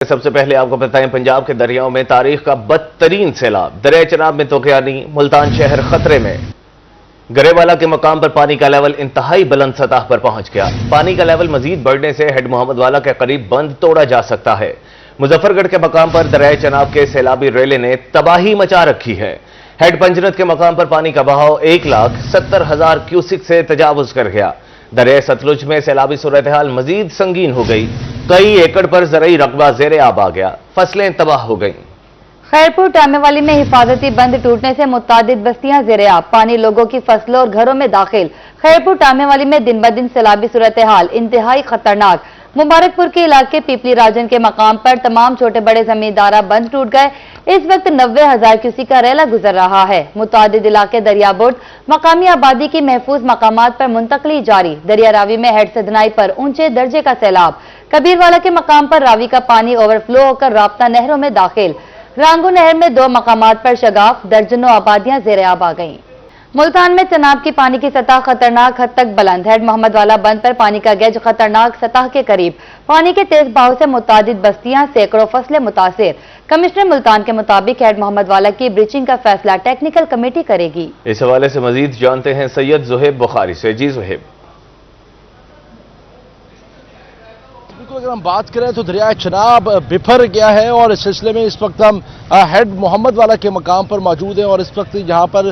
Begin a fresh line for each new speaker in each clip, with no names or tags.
سب سے پہلے آپ کو بتائیں پنجاب کے دریاؤں میں تاریخ کا بدترین سیلاب دریائے چناب میں توقیانی ملتان شہر خطرے میں گرے والا کے مقام پر پانی کا لیول انتہائی بلند سطح پر پہنچ گیا۔ پانی کا لیول مزید بڑھنے سے ہیڈ محمد والا کے قریب بند توڑا جا سکتا ہے۔ مظفر گڑھ کے مقام پر دریائے چناب کے سیلابی ریلے نے تباہی مچا رکھی ہے۔ ہیڈ پنجرت کے مقام پر پانی کا بہاؤ 1,70,000 کیوسک سے تجاوز کر گیا۔ دریائے ستلج میں سیلابی صورتحال مزید سنگین ہو گئی۔ کئی ایکڑ پر زرعی رقبہ زیر آب آ گیا، فصلیں تباہ ہو گئیں۔
خیرپور ٹامے والی میں حفاظتی بند ٹوٹنے سے متعدد بستیاں زیر آب، پانی لوگوں کی فصلوں اور گھروں میں داخل۔ خیرپور ٹامے والی میں دن بدن سیلابی صورتحال انتہائی خطرناک۔ مبارک پور کے علاقے پیپلی راجن کے مقام پر تمام چھوٹے بڑے زمیندارہ بند ٹوٹ گئے۔ اس وقت 90,000 کیوسک کا ریلا گزر رہا ہے۔ متعدد علاقے دریا برد، مقامی آبادی کی محفوظ مقامات پر منتقلی جاری۔ دریا راوی میں ہیڈ سے دھنائی پر اونچے درجے کا سیلاب۔ کبیر والا کے مقام پر راوی کا پانی اوور فلو ہو کر رابطہ نہروں میں داخل۔ رانگو نہر میں 2 مقامات پر شگاف، درجنوں آبادیاں زیر آب آ گئیں۔ ملتان میں چناب کی پانی کی سطح خطرناک حد تک بلند۔ ہیڈ محمد والا بند پر پانی کا گیج خطرناک سطح کے قریب۔ پانی کے تیز بہاؤ سے متعدد بستیاں، سینکڑوں فصلیں متاثر۔ کمشنر ملتان کے مطابق ہیڈ محمد والا کی بریچنگ کا فیصلہ ٹیکنیکل کمیٹی کرے گی۔
اس حوالے سے مزید جانتے ہیں سید زہیب بخاری سے۔ جی زہیب،
اگر ہم بات کریں تو دریائے چناب بفر گیا ہے اور اس سلسلے میں اس وقت ہم ہیڈ محمد والا کے مقام پر موجود ہیں اور اس وقت یہاں پر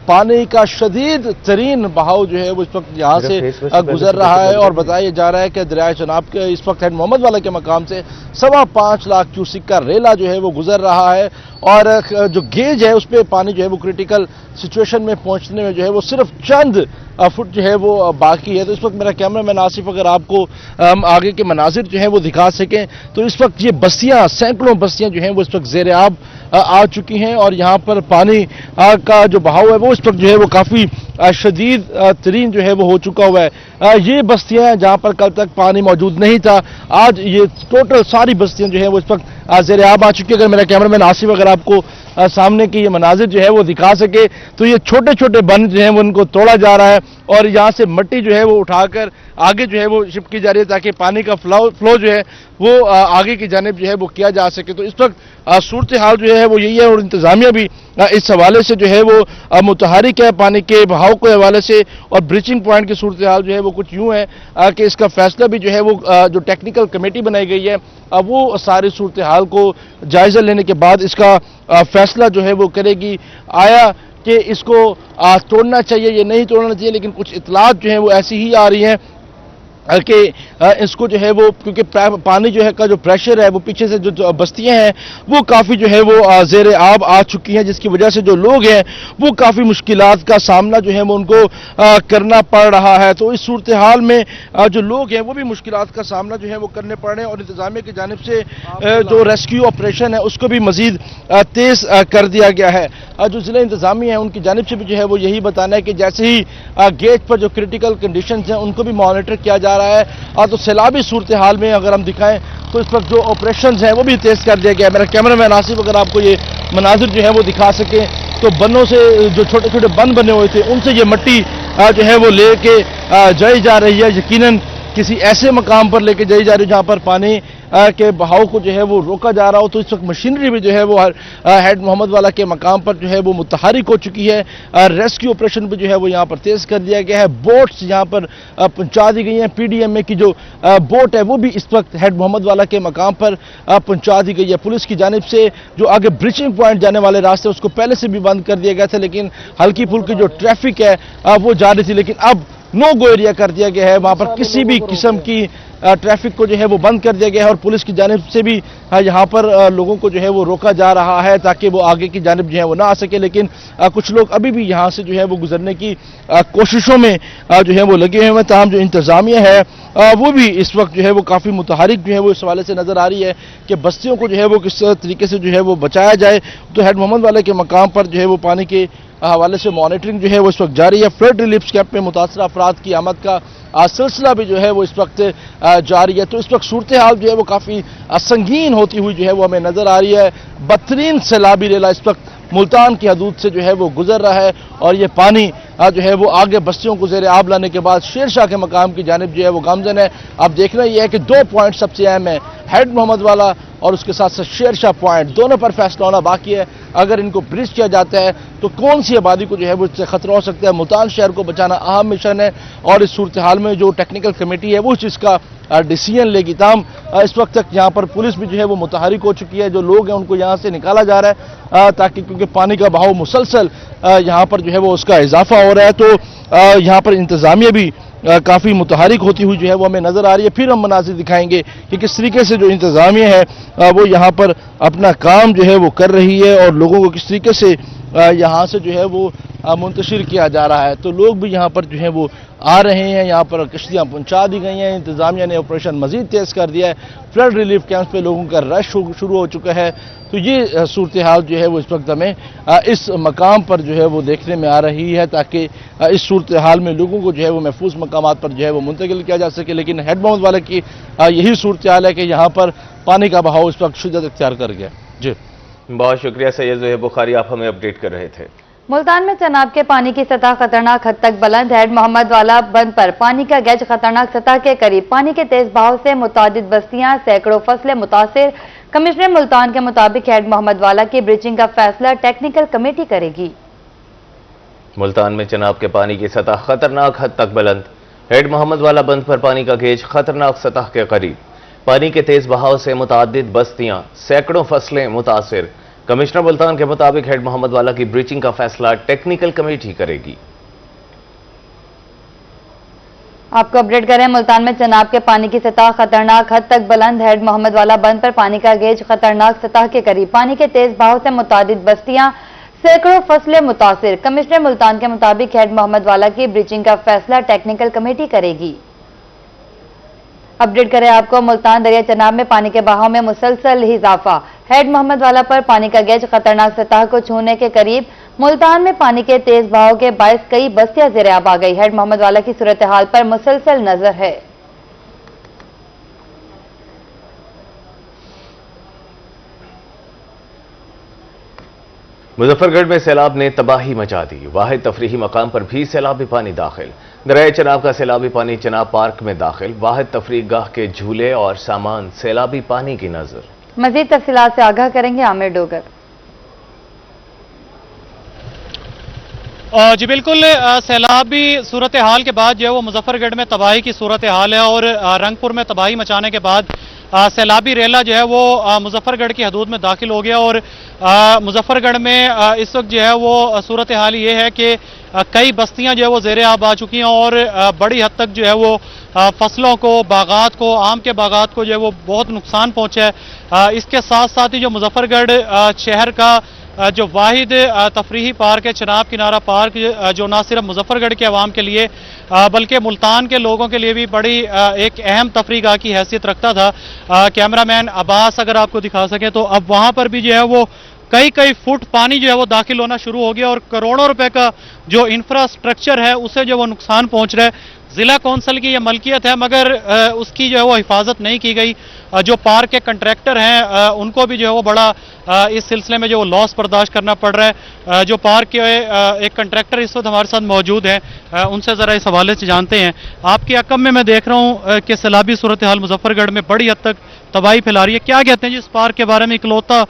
پانی کا شدید ترین بہاؤ جو ہے وہ اس وقت یہاں سے گزر رہا ہے اور بتایا جا رہا ہے کہ دریائے چناب کے اس وقت ہیڈ محمد والا کے مقام سے 5.25 لاکھ کیوسک کا ریلا جو ہے وہ گزر رہا ہے اور جو گیج ہے اس پہ پانی جو ہے وہ کریٹیکل سچویشن میں پہنچنے میں جو ہے وہ صرف چند فٹ جو ہے وہ باقی ہے۔ تو اس وقت میرا کیمرہ مین آصف اگر آپ کو آگے کے مناظر جو ہیں وہ دکھا سکیں تو اس وقت یہ بستیاں، سینکڑوں بستیاں جو ہیں وہ اس وقت زیر آب آ چکی ہیں اور یہاں پر پانی کا جو بہاؤ ہے وہ اس وقت جو ہے وہ کافی شدید ترین جو ہے وہ ہو چکا ہوا ہے۔ یہ بستیاں جہاں پر کل تک پانی موجود نہیں تھا، آج یہ ٹوٹل ساری بستیاں جو ہیں وہ اس وقت زیر آب آ چکی ہے۔ اگر میرا کیمرہ مین آصف اگر آپ کو سامنے کی یہ مناظر جو ہے وہ دکھا سکے تو یہ چھوٹے چھوٹے بند جو ہیں وہ ان کو توڑا جا رہا ہے اور یہاں سے مٹی جو ہے وہ اٹھا کر آگے جو ہے وہ شفٹ کی جا رہی ہے تاکہ پانی کا فلو جو ہے وہ آگے کی جانب جو ہے وہ کیا جا سکے۔ تو اس وقت صورتحال جو ہے وہ یہی ہے اور انتظامیہ بھی اس حوالے سے جو ہے وہ متحرک ہے پانی کے بہاؤ کے حوالے سے اور بریچنگ پوائنٹ کی صورتحال جو ہے وہ کچھ یوں ہے کہ اس کا فیصلہ بھی جو ہے وہ جو ٹیکنیکل کمیٹی بنائی گئی ہے وہ ساری صورتحال کو جائزہ لینے کے بعد اس کا فیصلہ جو ہے وہ کرے گی۔ آیا کہ اس کو توڑنا چاہیے یا نہیں توڑنا چاہیے، لیکن کچھ اطلاعات جو ہیں وہ ایسی ہی آ رہی ہیں کہ اس کو جو ہے وہ کیونکہ پانی جو ہے کا جو پریشر ہے وہ پیچھے سے جو بستیاں ہیں وہ کافی جو ہے وہ زیر آب آ چکی ہیں، جس کی وجہ سے جو لوگ ہیں وہ کافی مشکلات کا سامنا جو ہے وہ ان کو کرنا پڑ رہا ہے۔ تو اس صورتحال میں جو لوگ ہیں وہ بھی مشکلات کا سامنا جو ہے وہ کرنے پڑ رہے ہیں اور انتظامیہ کی جانب سے جو ریسکیو آپریشن ہے اس کو بھی مزید تیز کر دیا گیا ہے۔ جو ضلع انتظامیہ ہیں ان کی جانب سے بھی جو ہے وہ یہی بتانا ہے کہ جیسے ہی گیٹ پر جو کریٹیکل کنڈیشنز ہیں ان کو بھی مانیٹر کیا جا رہا ہے تو سیلابی صورتحال میں اگر ہم دکھائیں تو اس وقت جو آپریشنز ہیں وہ بھی تیز کر دیا گیا ہے۔ میرا کیمرہ مین آصف اگر آپ کو یہ مناظر جو ہے وہ دکھا سکیں تو بنوں سے جو چھوٹے چھوٹے بند بنے ہوئے تھے ان سے یہ مٹی جو ہے وہ لے کے جائی جا رہی ہے، یقیناً کسی ایسے مقام پر لے کے جائی جا رہی ہے جہاں پر پانی کے بہاؤ کو جو ہے وہ روکا جا رہا ہو۔ تو اس وقت مشینری بھی جو ہے وہ ہیڈ محمد والا کے مقام پر جو ہے وہ متحرک ہو چکی ہے۔ ریسکیو آپریشن بھی جو ہے وہ یہاں پر تیز کر دیا گیا ہے، بوٹس یہاں پر پہنچا دی گئی ہیں۔ پی ڈی ایم اے کی جو بوٹ ہے وہ بھی اس وقت ہیڈ محمد والا کے مقام پر پہنچا دی گئی ہے۔ پولیس کی جانب سے جو آگے بریچنگ پوائنٹ جانے والے راستے اس کو پہلے سے بھی بند کر دیا گیا تھا، لیکن ہلکی پھلکی جو ٹریفک ہے وہ جاری تھی، لیکن اب نو گو ایریا کر دیا گیا ہے، وہاں پر کسی بھی قسم کی ٹریفک کو جو ہے وہ بند کر دیا گیا ہے اور پولیس کی جانب سے بھی یہاں پر لوگوں کو جو ہے وہ روکا جا رہا ہے تاکہ وہ آگے کی جانب جو ہے وہ نہ آ سکے، لیکن کچھ لوگ ابھی بھی یہاں سے جو ہے وہ گزرنے کی کوششوں میں جو ہے وہ لگے ہوئے ہیں۔ تاہم جو انتظامیہ ہے وہ بھی اس وقت جو ہے وہ کافی متحرک جو ہے وہ اس حوالے سے نظر آ رہی ہے کہ بستیوں کو جو ہے وہ کس طریقے سے جو ہے وہ بچایا جائے۔ تو ہیڈ محمد والے کے مقام پر جو ہے وہ پانی کے حوالے سے مانیٹرنگ جو ہے وہ اس وقت جاری ہے۔ فلڈ ریلیف کیمپ میں متاثرہ افراد کی آمد کا سلسلہ بھی جو ہے وہ اس وقت جاری ہے۔ تو اس وقت صورتحال جو ہے وہ کافی سنگین ہوتی ہوئی جو ہے وہ ہمیں نظر آ رہی ہے۔ بدترین سیلابی ریلا اس وقت ملتان کی حدود سے جو ہے وہ گزر رہا ہے اور یہ پانی جو ہے وہ آگے بستیوں کو زیر آب لانے کے بعد شیر شاہ کے مقام کی جانب جو ہے وہ گامزن ہے۔ اب دیکھنا یہ ہے کہ 2 پوائنٹ سب سے اہم ہیں، ہیڈ محمد والا اور اس کے ساتھ ساتھ شیر شاہ پوائنٹ دونوں پر فیصلہ ہونا باقی ہے. اگر ان کو برج کیا جاتا ہے تو کون سی آبادی کو جو ہے وہ اس سے خطرہ ہو سکتا ہے. ملتان شہر کو بچانا اہم مشن ہے اور اس صورتحال میں جو ٹیکنیکل کمیٹی ہے وہ اس کا ڈیسیژن لے گی. تاہم اس وقت تک یہاں پر پولیس بھی جو ہے وہ متحرک ہو چکی ہے. جو لوگ ہیں ان کو یہاں سے نکالا جا رہا ہے تاکہ کیونکہ پانی کا بہاؤ مسلسل یہاں پر جو ہے وہ اس کا اضافہ ہو رہا ہے. تو یہاں پر انتظامیہ بھی کافی متحرک ہوتی ہوئی جو ہے وہ ہمیں نظر آ رہی ہے. پھر ہم مناظر دکھائیں گے کہ کس طریقے سے جو انتظامیہ ہے وہ یہاں پر اپنا کام جو ہے وہ کر رہی ہے اور لوگوں کو کس طریقے سے یہاں سے جو ہے وہ منتشر کیا جا رہا ہے. تو لوگ بھی یہاں پر جو ہے وہ آ رہے ہیں. یہاں پر کشتیاں پہنچا دی گئی ہیں. انتظامیہ نے آپریشن مزید تیز کر دیا ہے. فلڈ ریلیف کیمپس پہ لوگوں کا رش شروع ہو چکا ہے. تو یہ صورتحال جو ہے وہ اس وقت ہمیں اس مقام پر جو ہے وہ دیکھنے میں آ رہی ہے تاکہ اس صورتحال میں لوگوں کو جو ہے وہ محفوظ مقامات پر جو ہے وہ منتقل کیا جا سکے. لیکن ہیڈ محمد والا کی یہی صورتحال ہے کہ یہاں پر پانی کا بہاؤ اس وقت شدت اختیار کر گیا. جی
بہت شکریہ سید زہیر بخاری، آپ ہمیں اپڈیٹ کر رہے تھے.
ملتان میں چناب کے پانی کی سطح خطرناک حد تک بلند. ہیڈ محمد والا بند پر پانی کا گیج خطرناک سطح کے قریب. پانی کے تیز بہاؤ سے متعدد بستیاں، سینکڑوں فصلیں متاثر. کمشنر ملتان کے مطابق ہیڈ محمد والا کی بریچنگ کا فیصلہ ٹیکنیکل کمیٹی کرے گی.
ملتان میں چناب کے پانی کی سطح خطرناک حد تک بلند. ہیڈ محمد والا بند پر پانی کا گیج خطرناک سطح کے قریب. پانی کے تیز بہاؤ سے متعدد بستیاں، سینکڑوں فصلیں متاثر. کمشنر ملتان کے مطابق ہیڈ محمد والا کی بریچنگ کا فیصلہ ٹیکنیکل کمیٹی کرے گی.
آپ کو اپڈیٹ کریں، ملتان میں چناب کے پانی کی سطح خطرناک حد تک بلند. ہیڈ محمد والا بند پر پانی کا گیج خطرناک سطح کے قریب. پانی کے تیز بہاؤ سے متعدد بستیاں، سینکڑوں فصلیں متاثر. کمشنر ملتان کے مطابق ہیڈ محمد والا کی بریچنگ کا فیصلہ ٹیکنیکل کمیٹی کرے گی. اپڈیٹ کریں آپ کو، ملتان دریا چناب میں پانی کے بہاؤ میں مسلسل اضافہ. ہیڈ محمد والا پر پانی کا گیج خطرناک سطح کو چھونے کے قریب. ملتان میں پانی کے تیز بہاؤ کے باعث کئی بستیاں زیر آب آ گئی. ہیڈ محمد والا کی صورتحال پر مسلسل نظر ہے.
مظفر گڑھ میں سیلاب نے تباہی مچا دی. واحد تفریحی مقام پر بھی سیلابی پانی داخل. دریائے چناب کا سیلابی پانی چناب پارک میں داخل. واحد تفریح گاہ کے جھولے اور سامان سیلابی پانی کی نظر.
مزید تفصیلات سے آگاہ کریں گے عامر ڈوگر.
جی بالکل، سیلابی صورتحال کے بعد جو ہے وہ مظفر گڑھ میں تباہی کی صورتحال ہے اور رنگ پور میں تباہی مچانے کے بعد سیلابی ریلا جو ہے وہ مظفر گڑھ کی حدود میں داخل ہو گیا. اور مظفر گڑھ میں اس وقت جو ہے وہ صورتحال یہ ہے کہ کئی بستیاں جو ہے وہ زیر آب آ چکی ہیں اور بڑی حد تک جو ہے وہ فصلوں کو، باغات کو، آم کے باغات کو جو ہے وہ بہت نقصان پہنچا ہے. اس کے ساتھ ساتھ ہی جو مظفر گڑھ شہر کا جو واحد تفریحی پارک ہے چناب کنارہ پارک، جو نہ صرف مظفر گڑھ کے عوام کے لیے بلکہ ملتان کے لوگوں کے لیے بھی بڑی ایک اہم تفریح گاہ کی حیثیت رکھتا تھا. کیمرہ مین عباس اگر آپ کو دکھا سکیں تو اب وہاں پر بھی جو ہے وہ کئی فٹ پانی جو ہے وہ داخل ہونا شروع ہو گیا اور کروڑوں روپے کا جو انفراسٹرکچر ہے اسے جو وہ نقصان پہنچ رہا ہے. ضلع کونسل کی یہ ملکیت ہے مگر اس کی جو ہے وہ حفاظت نہیں کی گئی. جو پارک کے کنٹریکٹر ہیں ان کو بھی جو ہے وہ بڑا اس سلسلے میں جو وہ لاس برداشت کرنا پڑ رہا ہے. جو پارک کے ایک کنٹریکٹر اس وقت ہمارے ساتھ موجود ہیں، ان سے ذرا اس حوالے سے جانتے ہیں. آپ کے عقب میں دیکھ رہا ہوں کہ سیلابی صورتحال مظفر گڑھ میں بڑی حد تک تباہی پھیلا رہی ہے. کیا کہتے ہیں جی اس پارک کے بارے میں؟ اکلوتا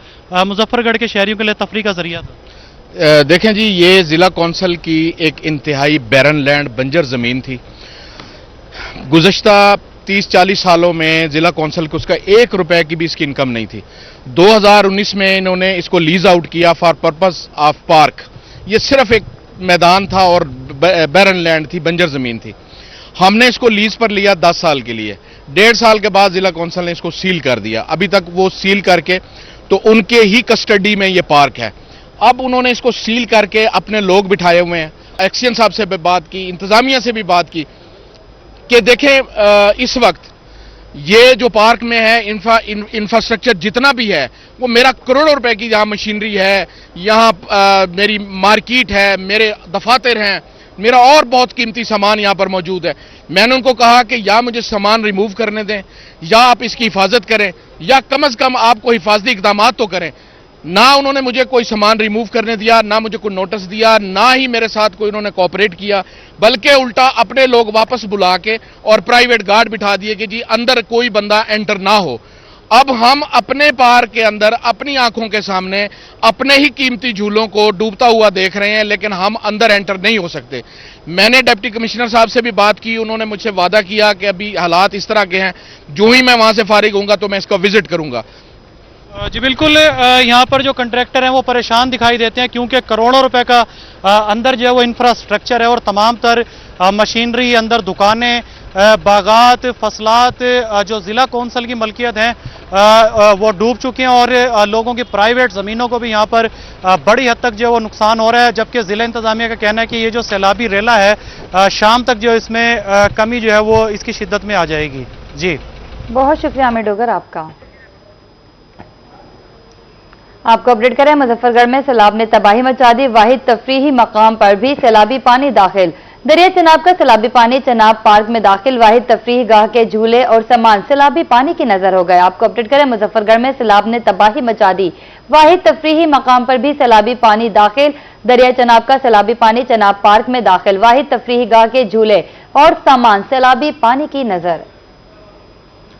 مظفر گڑھ کے شہریوں کے لیے تفریح کا ذریعہ تھا.
دیکھیں جی، یہ ضلع کونسل کی ایک انتہائی بیرن لینڈ بنجر زمین تھی. گزشتہ 30-40 سالوں میں ضلع کونسل کو اس کا 1 روپے کی بھی اس کی انکم نہیں تھی. 2019 میں انہوں نے اس کو لیز آؤٹ کیا فار پرپز آف پارک. یہ صرف ایک میدان تھا اور بیرن لینڈ تھی، بنجر زمین تھی. ہم نے اس کو لیز پر لیا 10 سال کے لیے. 1.5 سال کے بعد ضلع کونسل نے اس کو سیل کر دیا. ابھی تک وہ سیل کر کے تو ان کے ہی کسٹڈی میں یہ پارک ہے. اب انہوں نے اس کو سیل کر کے اپنے لوگ بٹھائے ہوئے ہیں. ایکسین صاحب سے بھی بات کی، انتظامیہ سے بھی بات کی کہ دیکھیں اس وقت یہ جو پارک میں ہے انفراسٹرکچر جتنا بھی ہے وہ میرا کروڑوں روپے کی یہاں مشینری ہے، یہاں میری مارکیٹ ہے، میرے دفاتر ہیں، میرا اور بہت قیمتی سامان یہاں پر موجود ہے. میں نے ان کو کہا کہ یا مجھے سامان ریموو کرنے دیں یا آپ اس کی حفاظت کریں یا کم از کم آپ کو حفاظتی اقدامات تو کریں. نہ انہوں نے مجھے کوئی سامان ریموو کرنے دیا، نہ مجھے کوئی نوٹس دیا، نہ ہی میرے ساتھ کوئی انہوں نے کوآپریٹ کیا، بلکہ الٹا اپنے لوگ واپس بلا کے اور پرائیویٹ گارڈ بٹھا دیے کہ جی اندر کوئی بندہ انٹر نہ ہو. अब हम अपने पार्क के अंदर अपनी आंखों के सामने अपने ही कीमती झूलों को डूबता हुआ देख रहे हैं, लेकिन हम अंदर एंटर नहीं हो सकते। मैंने डिप्टी कमिश्नर साहब से भी बात की, उन्होंने मुझसे वादा किया कि अभी हालात इस तरह के हैं, जो ही मैं वहां से फारिग होऊंगा तो मैं इसको विजिट करूंगा।
जी बिल्कुल, यहाँ पर जो कंट्रैक्टर हैं वो परेशान दिखाई देते हैं, क्योंकि करोड़ों रुपए का अंदर जो है वो इंफ्रास्ट्रक्चर है और तमाम तर मशीनरी, अंदर दुकानें, बागात, फसलात जो ज़िला कौंसिल की मलकियत हैं वो डूब चुके हैं और लोगों की प्राइवेट ज़मीनों को भी यहाँ पर बड़ी हद तक जो है वो नुकसान हो रहा है। जबकि ज़िला इंतज़ामिया का कहना है कि ये जो सैलाबी रेला है शाम तक जो इसमें कमी जो है वो इसकी शिद्दत में आ जाएगी। जी
बहुत शुक्रिया आमिर डोगर आपका। आपको अपडेट करें, मुजफ्फरगढ़ में सैलाब ने तबाही मचा दी, वाहिद तफरीही मकाम पर भी सैलाबी पानी दाखिल। दरिया चनाब का सैलाबी पानी चनाब पार्क में दाखिल, वाहिद तफरीही गाह के झूले और सामान सैलाबी पानी की नजर हो गए। आपको अपडेट करें, मुजफ्फरगढ़ में सैलाब ने तबाही मचा दी, वाहिद तफरीही मकाम पर भी सैलाबी पानी दाखिल। दरिया चनाब का सैलाबी पानी चनाब पार्क में दाखिल, वाहिद तफरीही गाह के झूले और सामान सैलाबी पानी की नजर।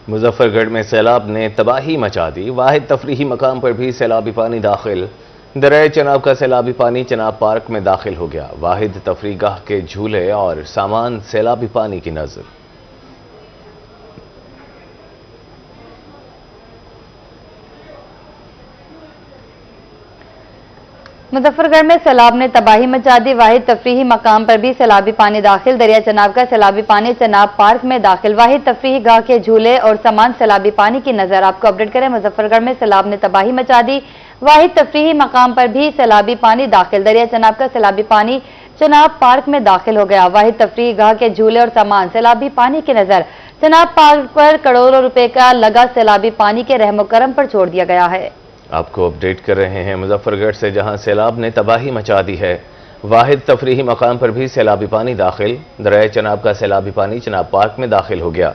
मुजफ्फरगढ़ में सैलाब ने तबाही मचा दी, वाहिद तफरीही मकाम पर भी सैलाबी पानी दाखिल। दरिया चनाब का सैलाबी पानी चनाब पार्क में दाखिल हो गया, वाहिद तफरीह गाह के झूले और सामान सैलाबी पानी की नजर।
मुजफ्फरगढ़ में सैलाब ने तबाही मचा दी, वाहिद तफरीही मकाम पर भी सैलाबी पानी दाखिल। दरिया चनाब का सैलाबी पानी चनाब पार्क में दाखिल, वाहिद तफरीही गाह के झूले और सामान सैलाबी पानी की नजर। आपको अपडेट करें, मुजफ्फरगढ़ में सैलाब ने तबाही मचा दी, वाहिद तफरीही मकाम पर भी सैलाबी पानी दाखिल। दरिया चनाब का सैलाबी पानी चनाब पार्क में दाखिल हो गया, वाहिद तफरीही गाह के झूले और सामान सैलाबी पानी की नजर। चनाब पार्क पर करोड़ों रुपए का लगा सैलाबी पानी के रहमो करम पर छोड़ दिया गया है।
आपको अपडेट कर रहे हैं मुजफ्फरगढ़ से, जहां सैलाब ने तबाही मचा दी है, वाहिद तफरीही मकाम पर भी सैलाबी पानी दाखिल। दरिया चनाब का सैलाबी पानी चनाब पार्क में दाखिल हो गया,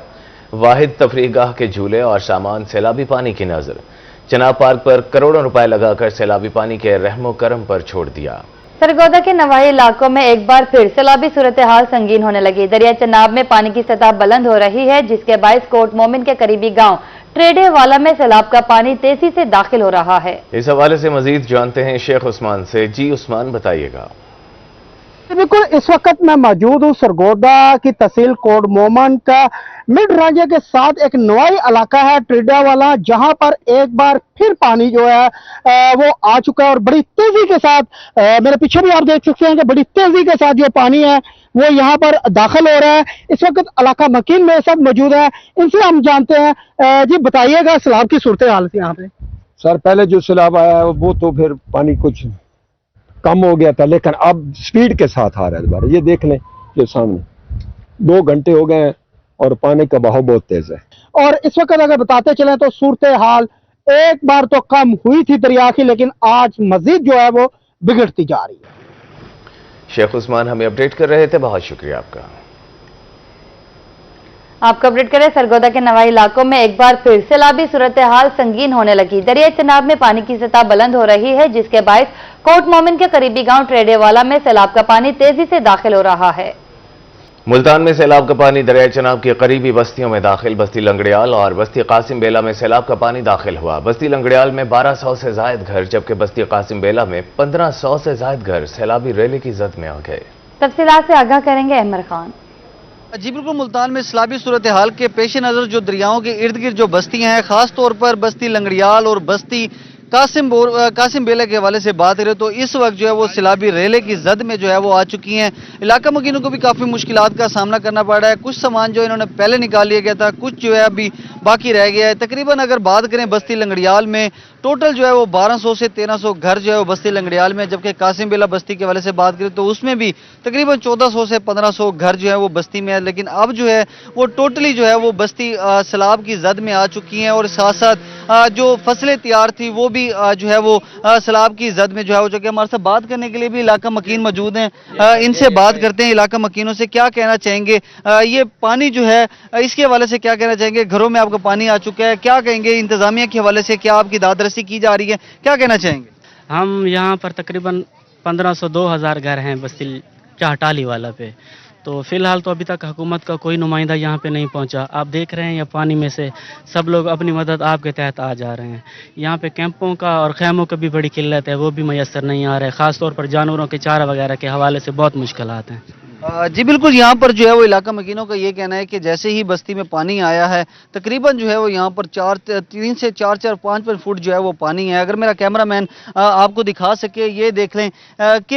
वाहिद तफरीह गाह के झूले और सामान सैलाबी पानी की नजर। चनाब पार्क पर करोड़ों रुपए लगाकर सैलाबी पानी के रहमो करम पर छोड़ दिया।
सरगोदा के नवाही इलाकों में एक बार फिर सैलाबी सूरत हाल संगीन होने लगी। दरिया चनाब में पानी की सतह बुलंद हो रही है, जिसके बायस कोट मोमिन के करीबी गांव ट्रेडे वाला में सैलाब का पानी तेजी से दाखिल हो रहा है।
इस हवाले से मजीद जानते हैं शेख उस्मान से। जी उस्मान, बताइएगा।
बिल्कुल, इस वक्त मैं मौजूद हूँ सरगोदा की तहसील कोट मोमन का मिड रांझे के साथ एक नवाई इलाका है ट्रेडा वाला, जहां पर एक बार फिर पानी जो है वो आ चुका है और बड़ी तेजी के साथ, मेरे पीछे भी आप देख सकते हैं कि बड़ी तेजी के साथ जो पानी है वो यहाँ पर दाखिल हो रहा है। इस वक्त इलाका मकीन में सब मौजूद है, इनसे हम जानते हैं। जी बताइएगा, सैलाब की सूरत हाल यहाँ पे।
सर, पहले जो सैलाब आया है वो तो फिर पानी कुछ कम हो गया था, लेकिन अब स्पीड के साथ आ रहा है दोबारा। ये देख लें, जो सामने 2 घंटे हो गए हैं और पानी का बहाव बहुत तेज है।
और इस वक्त अगर बताते चले तो सूरत हाल एक बार तो कम हुई थी दरिया की, लेकिन आज मजीद जो है वो बिगड़ती जा रही है।
शेख उस्मान हमें अपडेट कर रहे थे, बहुत शुक्रिया आपका।
आपको अपडेट करें, सरगोदा के नवाई इलाकों में एक बार फिर सैलाबी सूरत हाल संगीन होने लगी। दरिया चनाब में पानी की सतह बुलंद हो रही है, जिसके बायस कोट मोमिन के करीबी गांव ट्रेडेवाला में सैलाब का पानी तेजी से दाखिल हो रहा है।
मुल्तान में सैलाब का पानी दरिया चनाब की करीबी बस्तियों में दाखिल। बस्ती लंगड़ियाल और बस्ती कासिम बेला में सैलाब का पानी दाखिल हुआ। बस्ती लंगड़ियाल में 1200 से जायद घर, जबकि बस्ती कासिम बेला में 1500 से जायद घर सैलाबी रेले की जद में आ गए।
तफसीलात से आगाह करेंगे अहमर खान।
जी बिल्कुल, मुल्तान में सैलाबी सूरत हाल के पेश नज़र जो दरियाओं के इर्द गिर्द जो बस्तियां हैं, खास तौर पर बस्ती लंगड़ियाल और बस्ती कासिम बेला के हवाले से बात करें तो इस वक्त जो है वो सैलाबी रेले की जद में जो है वो आ चुकी हैं। इलाका मकीनों को भी काफ़ी मुश्किलात का सामना करना पड़ रहा है। कुछ सामान जो इन्होंने पहले निकाल लिया गया था, कुछ जो है अभी बाकी रह गया है। तकरीबन अगर बात करें बस्ती लंगड़ियाल में, टोटल जो है वो 1200 से 1300 घर जो है वो बस्ती लंगड़ियाल में, जबकि कासिम बेला बस्ती के हवाले से बात करें तो उसमें भी तकरीबन 1400 से 1500 घर जो है वो बस्ती में है। लेकिन अब जो है वो टोटली जो है वो बस्ती सैलाब की जद में आ चुकी हैं और साथ साथ जो फसलें तैयार थी वो भी जो है वो सैलाब की जद में जो है हो चुकी है। हमारे साथ बात करने के लिए भी इलाका मकीन मौजूद हैं, इनसे बात करते हैं इलाका मकीनों से, क्या कहना चाहेंगे ये पानी जो है इसके हवाले से, क्या कहना चाहेंगे? घरों में आपका पानी आ चुका है, क्या कहेंगे इंतजामिया के हवाले से, क्या आपकी दादरसी की जा रही है, क्या कहना चाहेंगे?
हम यहाँ पर तकरीबन 1500-2000 घर हैं बस्ती चाहटाली वाला पे, तो फिलहाल तो अभी तक हुकूमत का कोई नुमाइंदा यहाँ पे नहीं पहुँचा। आप देख रहे हैं ये पानी में से सब लोग अपनी मदद आपके तहत आ जा रहे हैं। यहाँ पे कैंपों का और खैमों का भी बड़ी किल्लत है, वो भी मैसर नहीं आ रहे, ख़ास तौर पर जानवरों के चारा वगैरह के हवाले से बहुत मुश्किलात हैं।
जी बिल्कुल, यहाँ पर जो है वो इलाका मकीनों का ये कहना है कि जैसे ही बस्ती में पानी आया है तकरीबन जो है वो यहाँ पर 3 से 4-5 फुट जो है वो पानी है। अगर मेरा कैमरामैन आपको दिखा सके, ये देख लें कि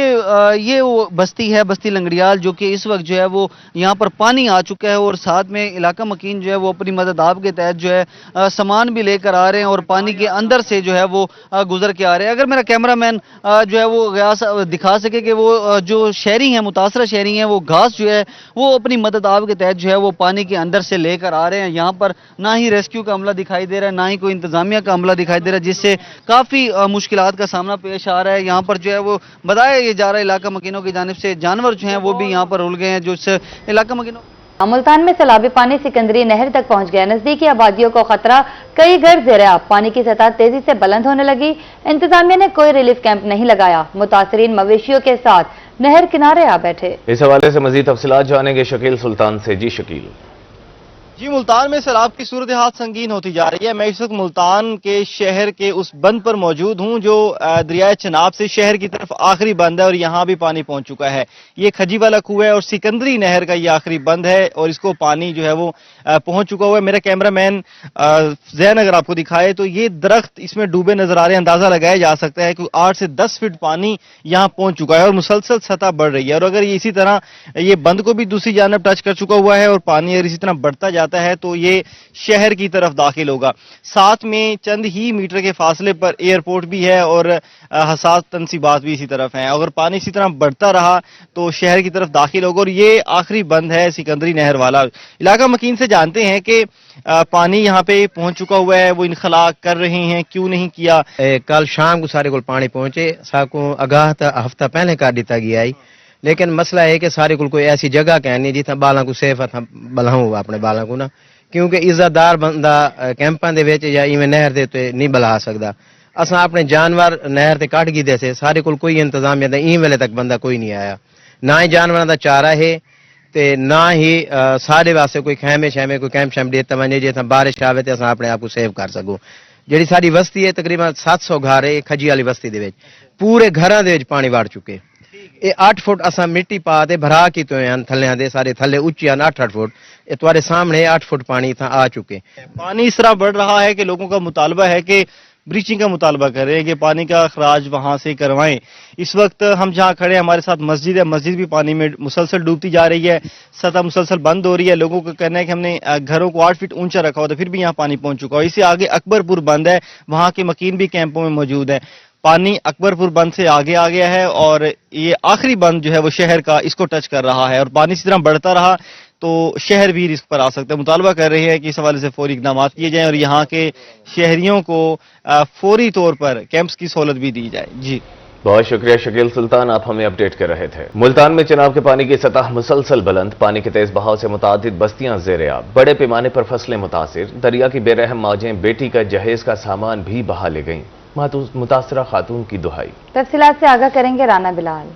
ये वो बस्ती है, बस्ती लंगड़ियाल, जो कि इस वक्त जो है वो यहाँ पर पानी आ चुका है और साथ में इलाका मकीन जो है वो अपनी मदद आप के तहत जो है सामान भी लेकर आ रहे हैं और पानी के अंदर से जो है वो गुजर के आ रहे हैं। अगर मेरा कैमरामैन जो है वो गयास दिखा सके कि वो जो शहरी हैं, मुतासरा शहरी हैं, वो घास जो है वो अपनी मदद आप के तहत जो है वो पानी के अंदर से लेकर आ रहे हैं। यहाँ पर ना ही रेस्क्यू का अमला दिखाई दे रहा है, ना ही कोई इंतजामिया का अमला दिखाई दे रहा है, जिससे काफ़ी मुश्किलात का सामना पेश आ रहा है। यहाँ पर जो है वो बताया ये जा रहा है इलाका मकीनों की जानिब से जानवर जो हैं वो भी यहाँ पर रुल गए हैं, जो इलाका मकीनों।
मुल्तान में सैलाबी पानी सिकंदरी नहर तक पहुंच गया। नजदीकी आबादियों को खतरा, कई घर ज़ेर-ए-आब, पानी की सतह तेजी से बुलंद होने लगी। इंतजामिया ने कोई रिलीफ कैंप नहीं लगाया, मुतासरीन मवेशियों के साथ नहर किनारे आ बैठे।
इस हवाले से मजीद तफसीलात जानेंगे शकील सुल्तान से। जी शकील।
जी, मुल्तान में सैलाब की सूरत हाल संगीन होती जा रही है। मैं इस वक्त मुल्तान के शहर के उस बंद पर मौजूद हूं जो दरिया चनाब से शहर की तरफ आखिरी बंद है और यहां भी पानी पहुंच चुका है। ये खजी वाला कुआं है और सिकंदरी नहर का ये आखिरी बंद है और इसको पानी जो है वो पहुंच चुका हुआ है। मेरा कैमरामैन जैन अगर आपको दिखाए तो ये दरख्त इसमें डूबे नजर आ रहे हैं। अंदाजा लगाया जा सकता है कि 8 से 10 फीट पानी यहाँ पहुंच चुका है और मुसलसल सतह बढ़ रही है। और अगर ये इसी तरह ये बंद को भी दूसरी जानब टच कर चुका हुआ है और पानी अगर इसी तरह बढ़ता जाता है तो ये शहर की तरफ दाखिल होगा। साथ में चंद ही मीटर के फासले पर एयरपोर्ट भी है और हसास तनसीबात भी इसी तरफ हैं। अगर पानी इसी तरह बढ़ता रहा तो शहर की तरफ दाखिल होगा और ये आखिरी बंद है सिकंदरी नहर वाला। इलाका मकीन से जानते हैं कि पानी यहाँ पे पहुंच चुका हुआ है, वो इनखला कर रहे हैं, क्यों नहीं किया।
कल शाम को सारे को पानी पहुंचे, साको आगाह हफ्ता पहले कर दिता गया है, लेकिन मसला है कि सारे को कोई ऐसी जगह कहनी जितना बालों को सेफ था बलाऊं अपने बालों को ना, क्योंकि इज्जतदार बंदा कैंपां दे विच या इवें नहर दे ते नहीं बला सकदा। असां अपने जानवर नहर ते कट गए थे, सारे को कोई इंतजाम ई वेले तक बंदा कोई नहीं आया, ना ही जानवरों का चारा है ते ना ही सारे वास्ते कोई खैमे शैमे कोई कैंप शैम देता वने जे बारिश आवे ते असां अपने आप को सेव कर सको। ਜਿਹੜੀ ਸਾਡੀ बस्ती है तकरीबन 700 घर है खजी वाली बस्ती दे विच, पूरे घरां दे विच पानी वड़ चुके। ये 8 फुट असा मिट्टी पा के भरा कीते हुए हैं, थल्ले दे सारे थल्ले उच्चे 8-8 फुट, ये तुम्हारे सामने 8 फुट पानी था आ चुके।
पानी इस तरह बढ़ रहा है कि लोगों का मुतालबा है कि ब्रीचिंग का मुतालबा करें कि पानी का अखराज वहां से करवाएं। इस वक्त हम जहां खड़े हैं हमारे साथ मस्जिद है, मस्जिद भी पानी में मुसलसल डूबती जा रही है, सतह मुसलसल बंद हो रही है। लोगों का कहना है कि हमने घरों को 8 फीट ऊंचा रखा होता फिर भी यहाँ पानी पहुंच चुका है। इससे आगे अकबरपुर बंद है, वहां के मकीन भी कैंपों में मौजूद है। पानी अकबरपुर बंद से आगे आ गया है और ये आखिरी बंद जो है वो शहर का इसको टच कर रहा है और पानी इसी तरह बढ़ता रहा तो शहर भी रिस्क पर आ सकता है। मुतालबा कर रहे हैं कि इस हवाले से फौरी इकदाम किए जाएं और यहाँ के शहरियों को फौरी तौर पर कैंप्स की सहूलत भी दी जाए। जी
बहुत शुक्रिया शकील सुल्तान, आप हमें अपडेट कर रहे थे। मुल्तान में चनाब के पानी की सतह मुसलसल बुलंद, पानी के तेज बहाव से मुतादिद बस्तियां ज़ेर-ए-आब, बड़े पैमाने पर फसलें मुतासिर, दरिया की बेरहम मौजें बेटी का जहेज का सामान भी बहा ले गईं। मुतासरा खातून की दुहाई।
तफसीलात से आगाह करेंगे राना बिलाल।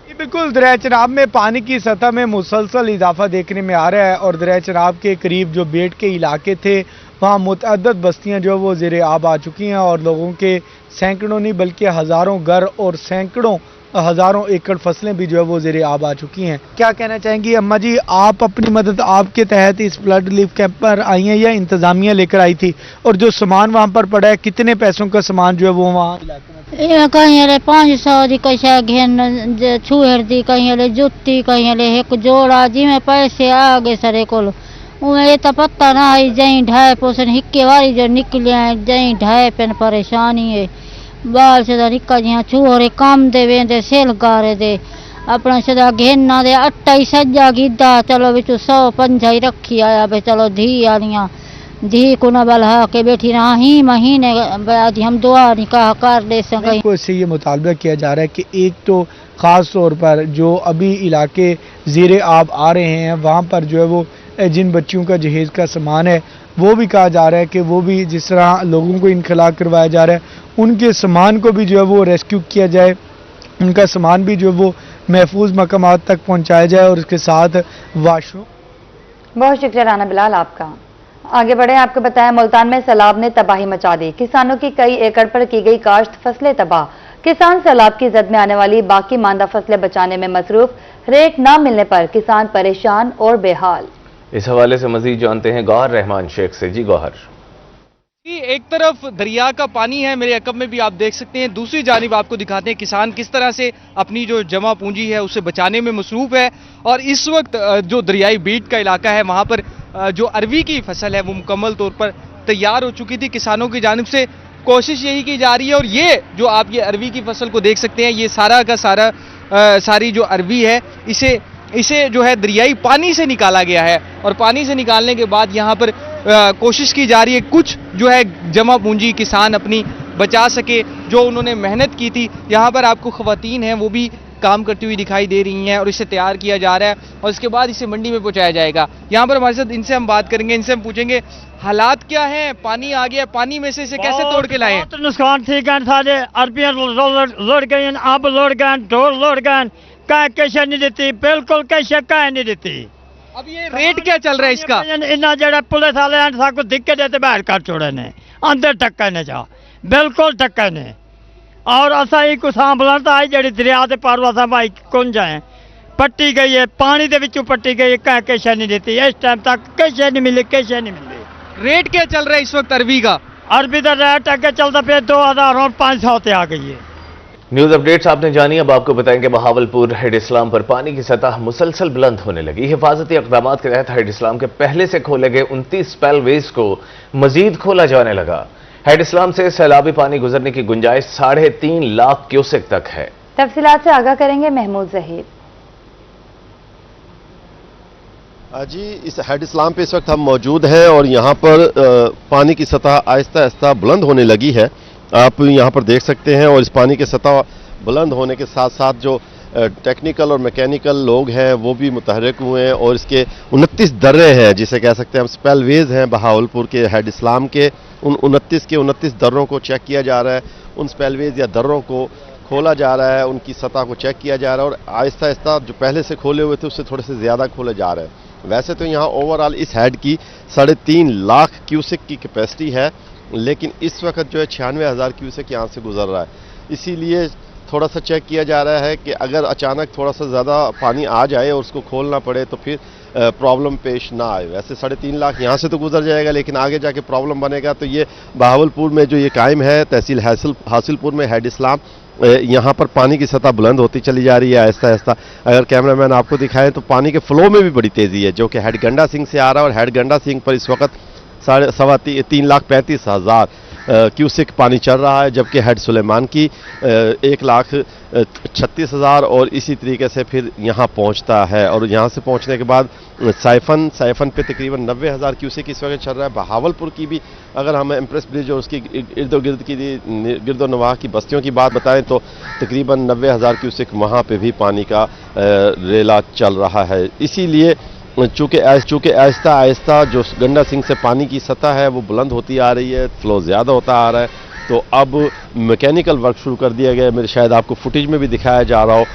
बिल्कुल, दरिया चनाब में पानी की सतह में मुसलसल इजाफा देखने में आ रहा है और दरिया चनाब के करीब जो बेट के इलाके थे वहाँ मुतअद्दद बस्तियाँ जो वो ज़ेर-ए-आब आ चुकी हैं और लोगों के सैकड़ों नहीं बल्कि हज़ारों घर और सैकड़ों हज़ारों एकड़ फसलें भी जो है वो ज़ेर-ए-आब आ चुकी हैं। क्या कहना चाहेंगी अम्मा जी, आप अपनी मदद आपके तहत इस फ्लड रिलीफ कैंप पर आई हैं या इंतज़ामिया लेकर आई थी, और जो सामान वहाँ पर पड़ा है कितने पैसों का सामान जो है वो वहाँ
कहीं 500 की कशा घेन छूहर दी, कहीं जुत्ती, कहीं एक जोड़ा जिमें पैसे आ गए सरे को ये तो पत्ता ना आई जई ढाई पोषण हिक्के वाली जो निकले जई ढाई पेन परेशानी है बाल से निका जिया छूहरे काम दे वेंदे सेल गारे दे अपना सदा घेना दे 28 सज्जा गिद्दा चलो बिचू 105 ही रखी आया भाई चलो धी आलियां धी को न बलहा के बैठी रहा ही महीने बाद हम दुआ निकाह कर दे सकें।
इससे ये मुतालबा किया जा रहा है कि एक तो ख़ास तौर पर जो अभी इलाके ज़ेर-ए-आब आ रहे हैं वहाँ पर जो है वो जिन बच्चियों का जहेज़ का सामान है वो भी कहा जा रहा है कि वो भी जिस तरह लोगों को इनखला करवाया जा रहा है उनके सामान को भी जो है वो रेस्क्यू किया जाए, उनका सामान भी जो है वो महफूज मकामात तक पहुँचाया जाए और इसके साथ वाशरूम।
बहुत शुक्रिया राना बिलाल आपका। आगे बढ़े, आपको बताया मुल्तान में सैलाब ने तबाही मचा दी। किसानों की कई एकड़ पर की गई काश्त फसलें तबाह। किसान सैलाब की जद में आने वाली बाकी मानदा फसलें बचाने में मसरूफ। रेट न मिलने पर किसान परेशान और बेहाल।
इस हवाले से मजीद जानते हैं गौहर रहमान शेख से। जी गौहर।
एक तरफ दरिया का पानी है, मेरे अकब में भी आप देख सकते हैं, दूसरी जानिब आपको दिखाते हैं किसान किस तरह से अपनी जो जमा पूंजी है उसे बचाने में मसरूफ है। और इस वक्त जो दरियाई बीट का इलाका है वहां पर जो अरवी की फसल है वो मुकम्मल तौर पर तैयार हो चुकी थी। किसानों की जानिब से कोशिश यही की जा रही है और ये जो आप ये अरवी की फसल को देख सकते हैं, ये सारा का सारा सारी जो अरवी है इसे जो है दरियाई पानी से निकाला गया है और पानी से निकालने के बाद यहाँ पर कोशिश की जा रही है कुछ जो है जमा पूंजी किसान अपनी बचा सके, जो उन्होंने मेहनत की थी। यहाँ पर आपको खवातीन हैं वो भी काम करती हुई दिखाई दे रही हैं और इसे तैयार किया जा रहा है और इसके बाद इसे मंडी में पहुंचाया जाएगा। यहाँ पर हमारे साथ इनसे हम बात करेंगे, इनसे हम पूछेंगे हालात क्या हैं, पानी आ गया, पानी में से इसे कैसे तोड़ के लाए?
बहुत नुकसान थी गए, सारे अरबियां लड़ गई, अब लड़ गए, ढोल लड़ गए, कहीं कैसे नहीं देती, बिल्कुल कैसे कहीं नहीं देती।
अब ये रेट क्या चल रहा है इसका?
इन्ना जरा पुलिस वाले सबको दिक्कत देते बाहर कर छोड़े ने, अंदर टक्के ने जा, बिल्कुल टक्के ने। और असा ही कुछ सांभलता आई जड़ी दरिया के पार असा भाई कुंज जाए पट्टी गई है, पानी के विचों पट्टी गई है, कहीं कैसे नहीं देती, इस टाइम तक कैसे नहीं मिली, कैसे नहीं मिली।
रेट क्या चल रहा है इस वक्त अरबी का?
अरबी का रेट अगे चलता पे 2000 और 500 ते आ गई है।
न्यूज अपडेट्स आपने जानी। अब आपको बताएंगे बहावलपुर हेड इस्लाम पर पानी की सतह मुसलसल बुलंद होने लगी। हिफाजती इकदाम के तहत हेड इस्लाम के पहले से खोले गए 29 स्पेलवेज को मजीद खोला जाने लगा। हेड इस्लाम से सैलाबी पानी गुजरने की गुंजाइश 3.5 लाख क्यूसेक तक है।
तफसीलात से आगाह करेंगे महमूद जहीर।
जी, इस हेड इस्लाम पे इस वक्त हम मौजूद हैं और यहाँ पर पानी की सतह आहिस्ता आहिस्ता बुलंद होने लगी है। आप यहाँ पर देख सकते हैं और इस पानी की सतह बुलंद होने के साथ साथ जो टेक्निकल और मैकेनिकल लोग हैं वो भी मुतहरिक हुए हैं और इसके 29 दर्रे हैं, जिसे कह सकते हैं हम स्पेलवेज हैं बहावलपुर के हेड इस्लाम के। उन 29 के 29 दर्रों को चेक किया जा रहा है, उन स्पेलवेज या दर्रों को खोला जा रहा है, उनकी सतह को चेक किया जा रहा है और आहिस्ता आहिस्ता जो पहले से खोले हुए थे उससे थोड़े से ज़्यादा खोले जा रहे हैं। वैसे तो यहाँ ओवरऑल इस हेड की 3.5 लाख क्यूसेक की कैपेसिटी है, लेकिन इस वक्त जो है 96,000 क्यूसेक यहाँ से गुजर रहा है। इसीलिए थोड़ा सा चेक किया जा रहा है कि अगर अचानक थोड़ा सा ज़्यादा पानी आ जाए और उसको खोलना पड़े तो फिर प्रॉब्लम पेश ना आए। वैसे 3.5 लाख यहाँ से तो गुजर जाएगा, लेकिन आगे जाके प्रॉब्लम बनेगा। तो ये बहावलपुर में जो ये कायम है तहसील हासिलपुर में हेड इस्लाम, यहाँ पर पानी की सतह बुलंद होती चली जा रही है आहिस्ता आहिस्ता। अगर कैमरामैन आपको दिखाएं तो पानी के फ्लो में भी बड़ी तेज़ी है, जो कि हेड गंडा सिंह से आ रहा है और हेड गंडा सिंह पर इस वक्त 3,35,000 क्यूसेक पानी चल रहा है, जबकि हेड सुलेमान की 1,36,000 और इसी तरीके से फिर यहाँ पहुँचता है। और यहाँ से पहुँचने के बाद साइफन पे तकरीबन 90,000 क्यूसेक इस वक्त चल रहा है। बहावलपुर की भी अगर हम एम्प्रेस ब्रिज और उसकी गिरदो नवाह की बस्तियों की बात बताएं तो तकरीबन 90,000 क्यूसेक वहाँ पे भी पानी का रेला चल रहा है। इसीलिए चूँकि आहिस्ता आहिस्ता जो गंडा सिंह से पानी की सतह है वो बुलंद होती आ रही है, फ्लो ज़्यादा होता आ रहा है, तो अब मैकेनिकल वर्क शुरू कर दिया गया। मेरे शायद आपको फुटेज में भी दिखाया जा रहा हो,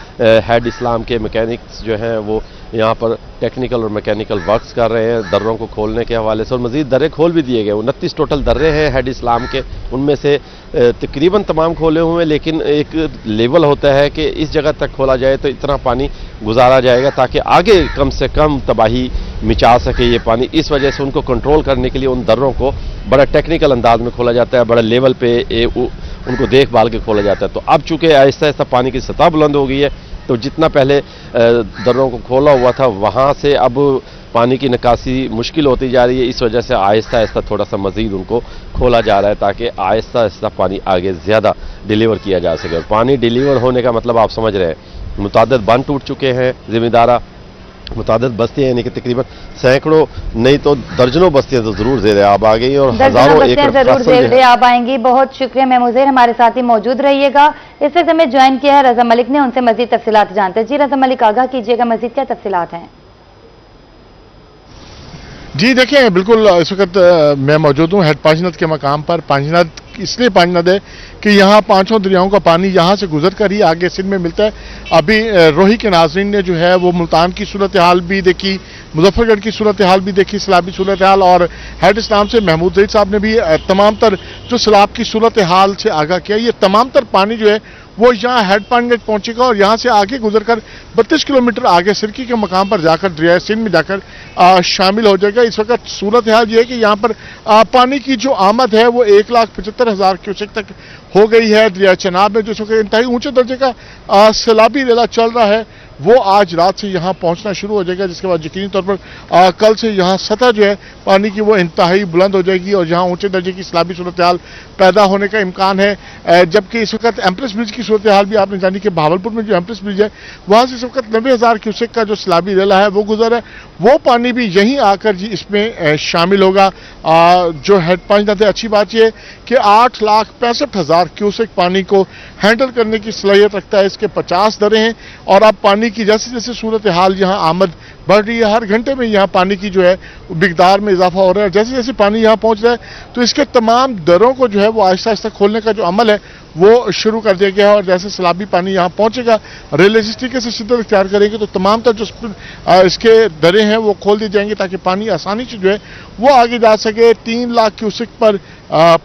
हेड इस्लाम के मैकेनिक्स जो हैं वो यहाँ पर टेक्निकल और मैकेनिकल वर्क्स कर रहे हैं दर्रों को खोलने के हवाले से। और मज़ीद दर्रे खोल भी दिए गए, 29 टोटल दर्रे हैं हेड इस्लाम के, उनमें से तकरीबन तमाम खोले हुए हैं, लेकिन एक लेवल होता है कि इस जगह तक खोला जाए तो इतना पानी गुजारा जाएगा ताकि आगे कम से कम तबाही मिटा सके ये पानी। इस वजह से उनको कंट्रोल करने के लिए उन दर्रों को बड़ा टेक्निकल अंदाज में खोला जाता है, बड़ा लेवल पे उनको देखभाल के खोला जाता है। तो अब चूँकि आहिस्ता आहिस्ता पानी की सतह बुलंद हो गई है, तो जितना पहले दर्रों को खोला हुआ था वहाँ से अब पानी की निकासी मुश्किल होती जा रही है। इस वजह से आहिस्ता आहिस्ता थोड़ा सा मज़ीद उनको खोला जा रहा है ताकि आहिस्ता आहिस्ता पानी आगे ज़्यादा डिलीवर किया जा सके। और पानी डिलीवर होने का मतलब आप समझ रहे हैं, मुतादिद बांध टूट चुके हैं ज़िम्मेदारा, मुतादिद बस्तियाँ यानी कि तकरीबन सैकड़ों नहीं तो दर्जनों बस्तियाँ तो ज़रूर ज़ेर आब आ गई और हज़ारों एकड़
जरूर ज़ेर आब आएंगी। बहुत शुक्रिया महमूद ज़हीर, हमारे साथ ही मौजूद रहिएगा। इस वक्त हमें ज्वाइन किया है रज़ा मलिक ने, उनसे मज़ीद तफसीलात जानते हैं। जी रज़ा मलिक, आगाह कीजिएगा, मज़ीद क्या तफसीलात हैं?
जी देखिए, बिल्कुल इस वक्त मैं मौजूद हूँ हेड पांचनद के मकाम पर। पांचनद اس لیے پانی نہ دے کہ یہاں پانچوں دریاؤں کا پانی یہاں سے گزر کر ہی آگے سندھ میں ملتا ہے۔ ابھی روہی کے ناظرین نے جو ہے وہ ملتان کی صورتحال بھی دیکھی، مظفر گڑھ کی صورتحال بھی دیکھی، سیلابی صورتحال، اور ہیڈ اسلام سے محمود زہید صاحب نے بھی تمام تر جو سیلاب کی صورتحال سے آگاہ کیا۔ یہ تمام تر پانی جو ہے وہ یہاں ہیڈ پانی گیٹ پہنچے گا اور یہاں سے آگے گزر کر 32 کلومیٹر آگے سرکی کے مقام پر جا کر دریائے سندھ میں جا کر شامل ہو جائے گا۔ اس وقت صورتحال یہ ہے کہ یہاں پر پانی کی جو آمد ہے وہ 1,75,000 کیوسک تک ہو گئی ہے۔ دریائے چناب میں جو اس وقت انتہائی اونچے درجے کا سیلابی ریلا چل رہا ہے وہ آج رات سے یہاں پہنچنا شروع ہو جائے گا، جس کے بعد یقینی طور پر کل سے یہاں سطح جو ہے پانی کی وہ انتہائی بلند ہو جائے گی اور یہاں اونچے درجے کی سیلابی صورتحال پیدا ہونے کا امکان ہے۔ جبکہ اس وقت ایمپریس برج کی صورتحال بھی آپ نے جانی کہ بہاولپور میں جو ایمپریس برج ہے وہاں سے اس وقت 90,000 کیوسک کا جو سیلابی ریلا ہے وہ گزر ہے، وہ پانی بھی یہیں آ کر جی اس میں شامل ہوگا۔ جو ہیڈ پانی نہ دے، اچھی بات یہ ہے کہ 8,65,000 کیوسک پانی کو ہینڈل کرنے کی صلاحیت رکھتا ہے۔ اس کے 50 درے ہیں اور اب پانی کی جیسے جیسے صورتحال یہاں آمد بڑھ رہی ہے، ہر گھنٹے میں یہاں پانی کی جو ہے مقدار میں اضافہ ہو رہا ہے، جیسے جیسے پانی یہاں پہنچ رہا ہے تو اس کے تمام دروں کو جو ہے وہ آہستہ آہستہ کھولنے کا جو عمل ہے وہ شروع کر دیا گیا ہے، اور جیسے سیلابی پانی یہاں پہنچے گا ریلوے اس طریقے سے شدت اختیار کریں گے تو تمام تر جو اس کے درے ہیں وہ کھول دیے جائیں گے تاکہ پانی آسانی سے جو ہے وہ آگے جا سکے۔ 3 لاکھ کیوسک پر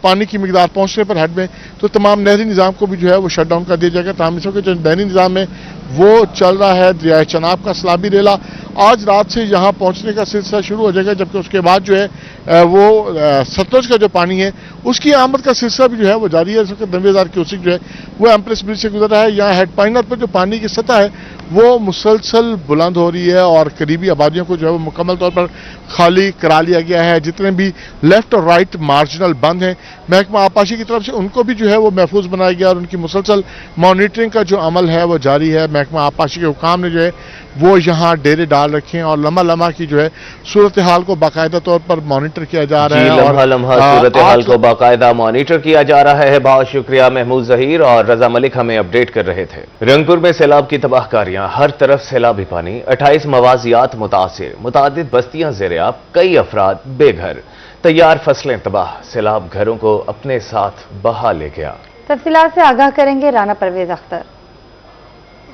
پانی کی مقدار پہنچنے پر ہیڈ میں تو تمام نہری نظام کو بھی جو ہے وہ شٹ ڈاؤن کر دیا جائے گا۔ تاہم اس وقت جو نہری نظام ہے وہ چل رہا ہے۔ دریائے چناب کا سیلابی ریلا آج رات سے یہاں پہنچنے کا سلسلہ شروع ہو جائے گا، جبکہ اس کے بعد جو ہے وہ ستلج کا جو پانی ہے اس کی آمد کا سلسلہ بھی جو ہے وہ جاری ہے۔ اس وقت 90,000 کیوسک جو ہے وہ ایمپریس برج سے گزر رہا ہے۔ یہاں ہیڈ پائنر پر جو پانی کی سطح ہے وہ مسلسل بلند ہو رہی ہے اور قریبی آبادیوں کو جو ہے وہ مکمل طور پر خالی کرا لیا گیا ہے۔ جتنے بھی لیفٹ اور رائٹ مارجنل بند ہیں محکمہ آبپاشی کی طرف سے ان کو بھی جو ہے وہ محفوظ بنایا گیا اور ان کی مسلسل مانیٹرنگ کا جو عمل ہے وہ جاری ہے۔ محکمہ آبپاشی کے حکام نے جو ہے وہ یہاں ڈیرے ڈال رکھے ہیں اور لمحہ لمحہ کی جو ہے صورتحال کو باقاعدہ طور پر مانیٹر کیا جا رہا ہے۔
لمحہ لمحہ صورتحال کو باقاعدہ مانیٹر کیا جا رہا ہے۔ بہت شکریہ محمود ظہیر اور رضا ملک ہمیں اپڈیٹ کر رہے تھے۔ رنگپور میں سیلاب کی تباہ کاریاں، ہر طرف سیلابی پانی، 28 موازیات متاثر، متعدد بستیاں زیر آب، کئی افراد بے گھر، تیار فصلیں تباہ، سیلاب گھروں کو اپنے ساتھ بہا لے گیا۔
تفصیلات سے آگاہ کریں گے رانا پرویز اختر۔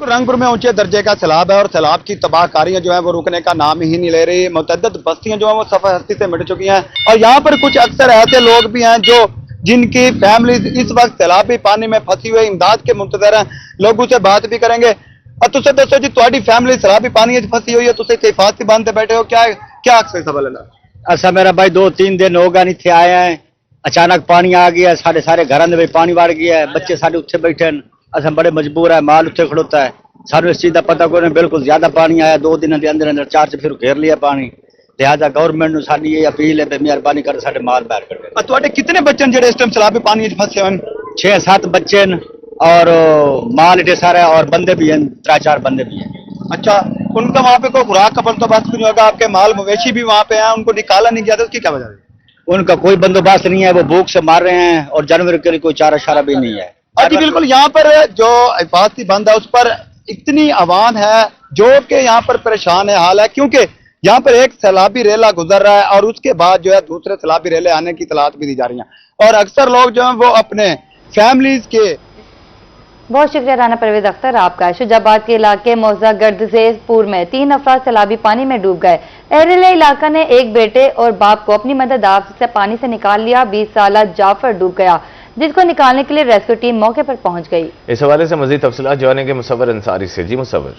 رنگپور میں اونچے درجے کا سیلاب ہے اور سیلاب کی تباہ کاریاں جو ہیں وہ رکنے کا نام ہی نہیں لے رہی۔ متعدد بستیاں جو ہیں وہ صفحہ ہستی سے مٹ چکی ہیں اور یہاں پر کچھ اکثر ایسے لوگ بھی ہیں جو جن کی فیملیز اس وقت سیلابی پانی میں پھنسی ہوئے امداد کے منتظر ہیں۔ لوگوں سے بات بھی کریں گے اور تسے دسو جی تہاڈی فیملی سیلابی پانی وچ پھنسی ہوئی ہے، تسے حفاظتی بندے بیٹھے ہو، کیا اکثر سوال ہے؟
اصا میرا بھائی 2-3 دن ہو گیا نہیں تھے آئے ہیں، اچانک پانی آ گیا، سارے گھراں دے پانی وڑ گیا ہے، بچے سارے اتنے بیٹھے ہیں، اصا بڑے مجبور ہے، مال اتنے کھڑوتا ہے، سانو اس چیز کا پتہ کوئی نہیں، بالکل زیادہ پانی آیا، 2 دن کے اندر 4 سے پھر گھیر لیا پانی، لہٰذا گورنمنٹ نو ساری یہ اپیل ہے مہربانی کر سارے مال باہر کر دے۔
تواڈے کتنے بچے جڑے اس ٹائم سیلابی پانی وچ پھنسے ہوئے؟
6-7 بچے ہیں اور مال اٹھے سارا ہے اور بندے بھی ہیں، 3-4 بندے بھی ہیں۔
اچھا، ان کا وہاں پہ کوئی خوراک کا بندوبست نہیں ہوگا؟ آپ کے مال مویشی بھی وہاں پہ ہیں، ان کو نکالا نہیں گیا تھا، اس کی کیا وجہ ہے؟
ان کا کوئی بندوبست نہیں ہے، وہ بھوک سے مار رہے ہیں اور جانور کے لیے کوئی چارہ شارہ بھی نہیں ہے۔
جی بالکل، یہاں پر جو حفاظتی بند ہے اس پر اتنی عوام ہے جو کہ یہاں پر پریشان ہے حال ہے، کیونکہ یہاں پر ایک سیلابی ریلا گزر رہا ہے اور اس کے بعد جو ہے دوسرے سیلابی ریلے آنے کی اطلاعات بھی دی جا رہی ہیں اور اکثر لوگ جو ہیں وہ اپنے فیملیز کے۔
بہت شکریہ رانا پرویز اختر آپ کا۔ شجاع آباد کے علاقے موزہ گردزیز پور میں 3 افراد سیلابی پانی میں ڈوب گئے۔ اہل علاقہ نے ایک بیٹے اور باپ کو اپنی مدد آپ سے پانی سے نکال لیا۔ 20 سالہ جعفر ڈوب گیا جس کو نکالنے کے لیے ریسکیو ٹیم موقع پر پہنچ گئی۔
اس حوالے سے مزید تفصیلات جانیں گے مصور انصاری سے۔ جی مصور۔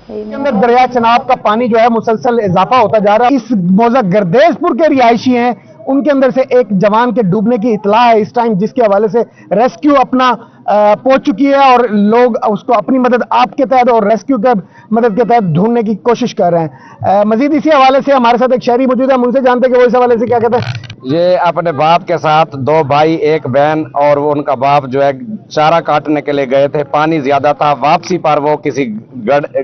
کے اندر دریا چناب کا پانی جو ہے مسلسل اضافہ ہوتا جا رہا ہے۔ اس موزہ گردیز پور کے رہائشی ہیں، ان کے اندر سے ایک جوان کے ڈوبنے کی اطلاع ہے اس ٹائم، جس کے حوالے سے ریسکیو اپنا پہنچ چکی ہے اور لوگ اس کو اپنی مدد آپ کے تحت اور ریسکیو کے مدد کے تحت ڈھونڈنے کی کوشش کر رہے ہیں۔ مزید اسی حوالے سے ہمارے ساتھ ایک شہری موجود ہے، ہم ان سے جانتے ہیں کہ وہ اس حوالے سے کیا کہتے ہیں۔
یہ اپنے باپ کے ساتھ 2 بھائی 1 بہن اور ان کا باپ جو ہے چارہ کاٹنے کے لیے گئے تھے، پانی زیادہ تھا، واپسی پر وہ کسی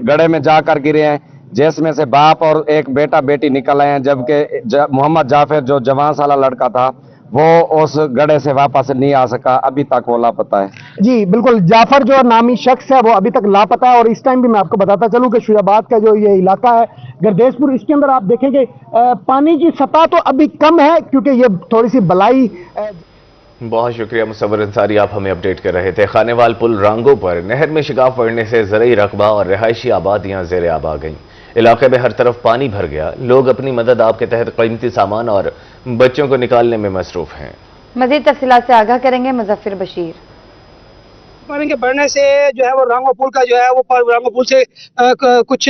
گڑھے میں جا کر گرے ہیں جس میں سے باپ اور ایک بیٹا بیٹی نکل آئے ہیں، جبکہ محمد جعفر جو جوان سالہ لڑکا تھا وہ اس گڑھے سے واپس نہیں آ سکا، ابھی تک وہ لاپتہ ہے۔
جی بالکل، جعفر جو نامی شخص ہے وہ ابھی تک لاپتہ ہے اور اس ٹائم بھی میں آپ کو بتاتا چلوں کہ شجاع آباد کا جو یہ علاقہ ہے گردیز پور، اس کے اندر آپ دیکھیں کہ پانی کی سطح تو ابھی کم ہے کیونکہ یہ تھوڑی سی بلائی
बहुत शुक्रिया मुसव्वर अंसारी, आप हमें अपडेट कर रहे थे। खानेवाल पुल रांगो पर नहर में शिगाफ पड़ने से ज़रई रकबा और रिहायशी आबादियां ज़ेर आब आ गईं। इलाके में हर तरफ पानी भर गया। लोग अपनी मदद आप के तहत कीमती सामान और बच्चों को निकालने में मसरूफ हैं।
मजीद तफसीलात से आगाह करेंगे मुजफ्फर बशीर।
पानी के बढ़ने से जो है वो रांगो पुल का जो है वो रांगो पुल से कुछ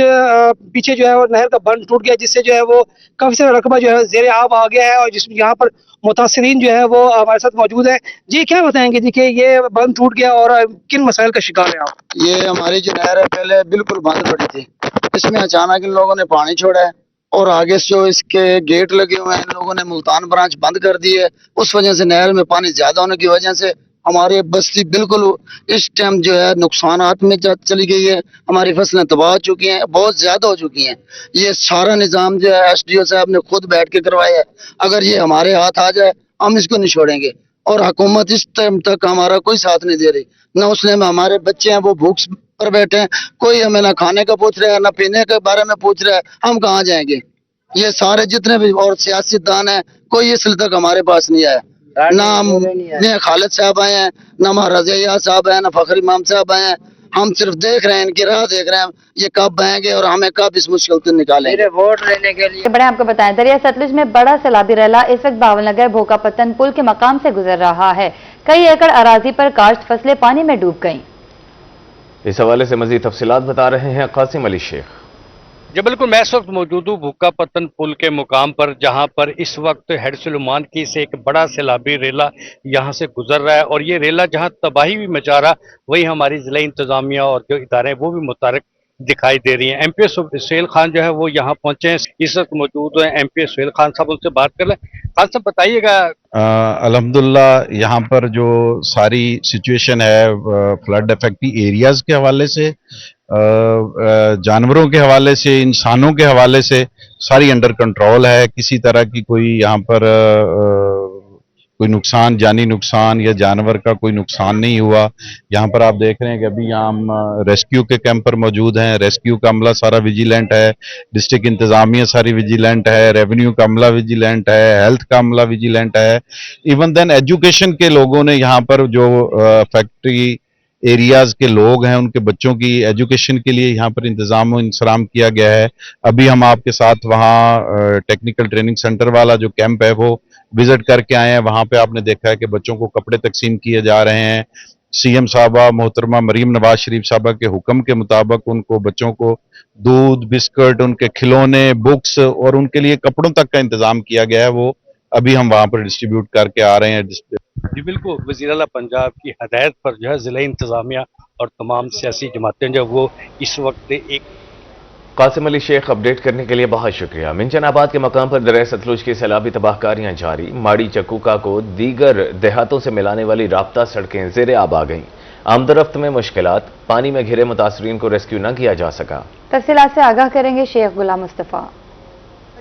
पीछे जो है वो नहर का बंद टूट गया, जिससे जो है वो काफी सारा रकबा जो है ज़ेरे आब आ गया है और जिसमें यहाँ पर मुतासिरीन जो है वो हमारे साथ मौजूद है। जी क्या बताएंगे जी कि ये बंद टूट गया और किन मसाइल का शिकार है आप?
ये हमारी जो नहर है पहले बिल्कुल बंद पड़ी थी, इसमें अचानक इन लोगों ने पानी छोड़ा है और आगे से जो इसके गेट लगे हुए हैं इन लोगों ने मुल्तान ब्रांच बंद कर दी है। उस वजह से नहर में पानी ज्यादा होने की वजह से हमारी बस्ती बिल्कुल इस टाइम जो है नुकसानात में चली गई है। हमारी फसलें तबाह हो चुकी हैं, बहुत ज्यादा हो चुकी हैं। ये सारा निजाम जो है SDO साहब ने खुद बैठ के करवाया है। अगर ये हमारे हाथ आ जाए हम इसको नहीं छोड़ेंगे और हुकूमत इस टाइम तक हमारा कोई साथ नहीं दे रही। न उसने में हमारे बच्चे हैं वो भूख पर बैठे हैं, कोई हमें ना खाने का पूछ रहा है ना पीने के बारे में पूछ रहा है। हम कहाँ जाएंगे? ये सारे जितने भी और सियासतदान हैं कोई इसलिए तक हमारे पास नहीं आया। ना खालिद साहब आए हैं, ना महाराजा साहब आए, ना फखर इमाम साहब आए हैं। हम सिर्फ देख रहे हैं, इनकी राह देख रहे हैं ये कब आएंगे और हमें कब इस मुश्किल से निकालेंगे।
वोट लेने के लिए बड़े आपको बताएं, दरिया सतलुज में बड़ा सैलाबी रैला इस वक्त बावलनगर भोकापत्तन पुल के मकाम से गुजर रहा है। कई एकड़ अराजी पर काश्त फसलें पानी में डूब गईं।
इस हवाले से मजीद तफसीलात बता रहे हैं कासिम अली शेख।
जी बिल्कुल, मैं इस वक्त मौजूद हूँ भुक्कापत्तन पुल के मुकाम पर, जहाँ पर इस वक्त हेड सुलेमान की से एक बड़ा सैलाबी रेला यहाँ से गुजर रहा है और ये रेला जहाँ तबाही भी मचा रहा, वही हमारी ज़िला इंतज़ामिया और जो इदारे हैं वो भी मुतारक दिखाई दे रही हैं। MP सुहेल खान जो है वो यहाँ पहुंचे हैं, इस वक्त मौजूद हैं MP सुहेल खान साहब, उनसे बात कर लें। खान साहब बताइएगा।
अल्हम्दुलिल्लाह यहाँ पर जो सारी सिचुएशन है फ्लड अफेक्टेड एरियाज के हवाले से, जानवरों के हवाले से, इंसानों के हवाले से सारी अंडर कंट्रोल है। किसी तरह की कोई यहाँ पर कोई नुकसान, जानी नुकसान या जानवर का कोई नुकसान नहीं हुआ। यहाँ पर आप देख रहे हैं कि अभी यहाँ हम रेस्क्यू के कैंप पर मौजूद हैं। रेस्क्यू का अमला सारा विजिलेंट है, डिस्ट्रिक्ट इंतजामिया सारी विजिलेंट है, रेवेन्यू का अमला विजिलेंट है, हेल्थ का अमला विजिलेंट है। इवन देन एजुकेशन के लोगों ने यहाँ पर जो फैक्ट्री एरियाज के लोग हैं उनके बच्चों की एजुकेशन के लिए यहाँ पर इंतजाम इंतजाम किया गया है। अभी हम आपके साथ वहाँ टेक्निकल ट्रेनिंग सेंटर वाला जो कैंप है वो विजिट करके आए हैं। वहाँ पे आपने देखा है कि बच्चों को कपड़े तकसीम किए जा रहे हैं। CM साहबा मोहतरमा मरीम नवाज शरीफ साहबा के हुक्म के मुताबिक उनको बच्चों को दूध, बिस्किट, उनके खिलौने, बुक्स और उनके लिए कपड़ों तक का इंतजाम किया गया है। वो अभी हम वहाँ पर डिस्ट्रीब्यूट करके आ रहे हैं।
जी बिल्कुल, वज़ीर आला पंजाब की हदायत पर जो है ज़िला इंतज़ामिया और तमाम सियासी जमातें जो वो इस वक्त एक
कासिम अली शेख अपडेट करने के लिए बहुत शुक्रिया। मिंचनाबाद के मकाम पर दरिया सतलुज की सैलाबी तबाहकारियां जारी। माड़ी चक्कूका को दीगर देहातों से मिलाने वाली राब्ता सड़कें ज़ेरे आब आ गईं। आमदरफ्त में मुश्किलात, पानी में घिरे मुतासरीन को रेस्क्यू न किया जा सका।
तफसीलात से आगाह करेंगे शेख गुलाम मुस्तफ़ा।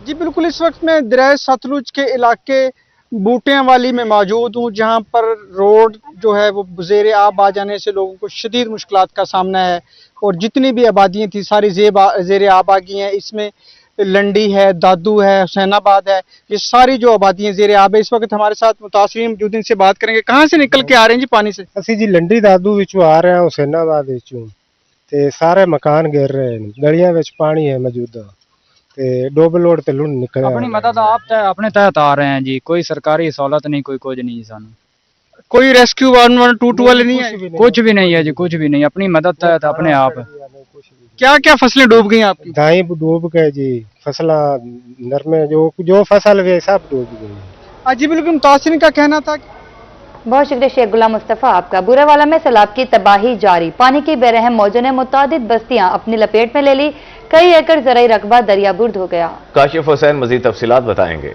जी बिल्कुल, इस वक्त मैं दरिया सतलुज के इलाके बूटियां वाली में मौजूद हूँ, जहाँ पर रोड जो है वो ज़ेरे आब आ जाने से लोगों को शदीद मुश्किलात का सामना है और जितनी भी आबादियाँ थी सारी ज़ेरे आब आ गई हैं। इसमें लंडी है, दादू है, हुसैनाबाद है, ये सारी जो आबादियाँ ज़ेरे आब है। इस वक्त हमारे साथ मुतासरीन मौजूद, इनसे बात करेंगे। कहाँ से निकल के आ रहे हैं जी पानी से?
ਅਸੀਂ ਜੀ ਲੰਡੀ ਦਾਦੂ ਵਿੱਚੋਂ ਆ ਰਹੇ ਹਾਂ, ਹੁਸੈਨਾਬਾਦ ਵਿੱਚੋਂ, ਤੇ ਸਾਰੇ ਮਕਾਨ ਗਿਰ ਰਹੇ ਨੇ, ਗਲੀਆਂ ਵਿੱਚ ਪਾਣੀ ਹੈ ਮੌਜੂਦਾ ਤੇ ਡੋਬ ਲੋਡ ਤੇ ਲੁੰਡ ਨਿਕਲ ਰਿਹਾ।
अपनी मदद आप अपने तहत आ रहे हैं जी, कोई सरकारी सहूलत नहीं, कोई कुछ नहीं सानू।
कोई रेस्क्यू 112 वाले नहीं है?
कुछ भी नहीं है जी, कुछ भी नहीं, अपनी मदद तहत अपने आप।
क्या क्या फसलें डूब गई आपकी?
दाई डूब गए जी, फसला नरमे जो फसल वे सब डूब गई।
जी बिल्कुल, मुतासरीन का कहना था।
बहुत शुक्रिया शेख गुलाम मुस्तफ़ा आपका। बुरावाला में सैलाब की तबाही जारी। पानी की बेरहम मौजों ने मुतादिद बस्तियां अपनी लपेट में ले ली। कई एकड़ ज़राई रकबा दरियाबुर्द हो गया।
काशिफ हुसैन मजीद तफसीलात बताएंगे।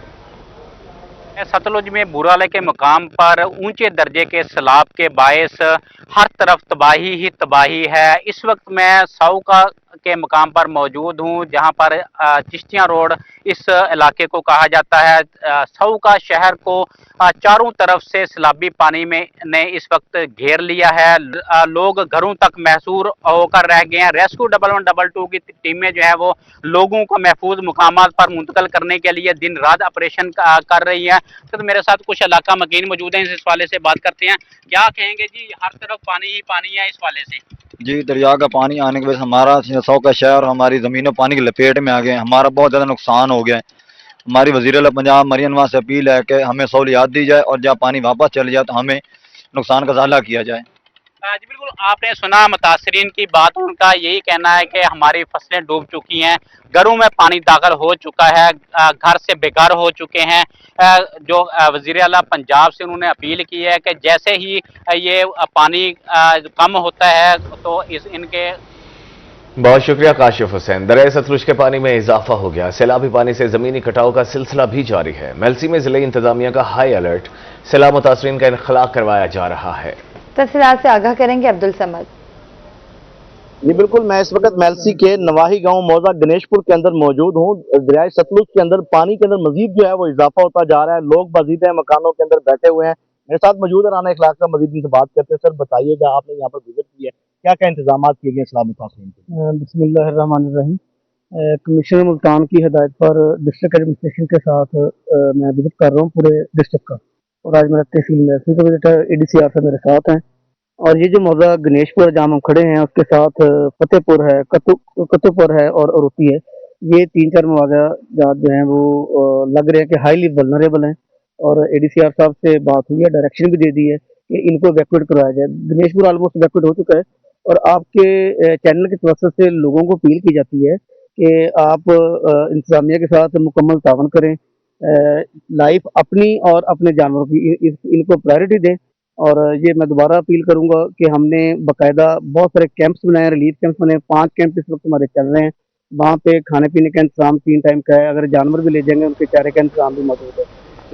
सतलुज में बुराले के मकाम पर ऊंचे दर्जे के सैलाब के बायस हर तरफ तबाही ही तबाही है। इस वक्त मैं साउ का के मुकाम पर मौजूद हूँ, जहाँ पर चिश्तियाँ रोड इस इलाके को कहा जाता है। सऊ का शहर को चारों तरफ से सैलाबी पानी में ने इस वक्त घेर लिया है। लोग घरों तक महसूर होकर रह गए हैं। रेस्क्यू 1112 की टीमें जो है वो लोगों को महफूज मुकामात पर मुंतकिल करने के लिए दिन रात ऑपरेशन कर रही है। तो मेरे साथ कुछ इलाका मकीन मौजूद हैं, इस वाले से बात करते हैं। क्या कहेंगे जी, हर तरफ पानी ही पानी है इस वाले से?
जी, दरिया का पानी आने की वजह से हमारा सौ का शहर, हमारी ज़मीनों पानी की लपेट में आ गए। हमारा बहुत ज़्यादा नुकसान हो गया है। हमारी वज़ीर आला पंजाब मरियम नवाज से अपील है कि हमें सहूलियात दी जाए और जब पानी वापस चले जाए तो हमें नुकसान का ज़ाला किया जाए।
जी बिल्कुल, आपने सुना मुतासरीन की बात। उनका यही कहना है कि हमारी फसलें डूब चुकी हैं, घरों में पानी दाखिल हो चुका है, घर से बेघर हो चुके हैं। जो वज़ीर आला पंजाब से उन्होंने अपील की है कि जैसे ही ये पानी कम होता है तो इनके
बहुत शुक्रिया काशिफ हुसैन। दरिया सतलुज के पानी में इजाफा हो गया। सैलाबी पानी से जमीनी कटाव का सिलसिला भी जारी है। मेलसी में जिले इंतजामिया का हाई अलर्ट, सैलाब मुतासरीन का इनखला करवाया जा रहा है।
तफसीलात से आगाह करेंगे अब्दुल समद।
जी बिल्कुल, मैं इस वक्त मेलसी के नवाही गांव मौजा गणेशपुर के अंदर मौजूद हूँ। दरिया सतलुज के अंदर पानी के अंदर मजीद जो है वो इजाफा होता जा रहा है। लोग मजीद मकानों के अंदर बैठे हुए हैं। मेरे साथ मौजूद है राना इखलाक का, मजीद इनसे बात करते हैं। सर बताइएगा, आपने यहाँ पर विजिट की है, क्या क्या इंतजाम किए गए सैलाब मुतासरीन के?
बिस्मिल्लाहिर्रहमानिर्रहीम। कमिश्नर मुल्तान की हिदायत पर डिस्ट्रिक्ट एडमिनिस्ट्रेशन के साथ मैं विजिट कर रहा हूँ पूरे डिस्ट्रिक्ट का, और आज मेरा तहसील मेलसी का विजिट है। ADCR से मेरे साथ हैं, और ये जो मौजा गणेशपुर जहाँ हम खड़े हैं उसके साथ फतेहपुर है, कतुपुर है और अरुती है। ये 3-4 मवाजा जो हैं वो लग रहे हैं कि हाईली वल्नरेबल हैं, और ADCR साहब से बात हुई है, डायरेक्शन भी दे दी है कि इनको इवैक्यूएट करवाया जाए। गणेशपुर ऑलमोस्ट इवैक्यूएट हो चुका है, और आपके चैनल की तरफ से लोगों को अपील की जाती है कि आप इंतजामिया के साथ मुकम्मल तावन करें, लाइफ अपनी और अपने जानवरों की इनको प्रायोरिटी दें। और ये मैं दोबारा अपील करूंगा कि हमने बाकायदा बहुत सारे कैंप्स बनाए, रिलीफ कैंप्स बने, 5 कैंप इस वक्त हमारे चल रहे हैं। वहाँ पे खाने पीने का इंतजाम 3 टाइम का है, अगर जानवर भी ले जाएंगे उनके चारे का इंतजाम भी मौजूद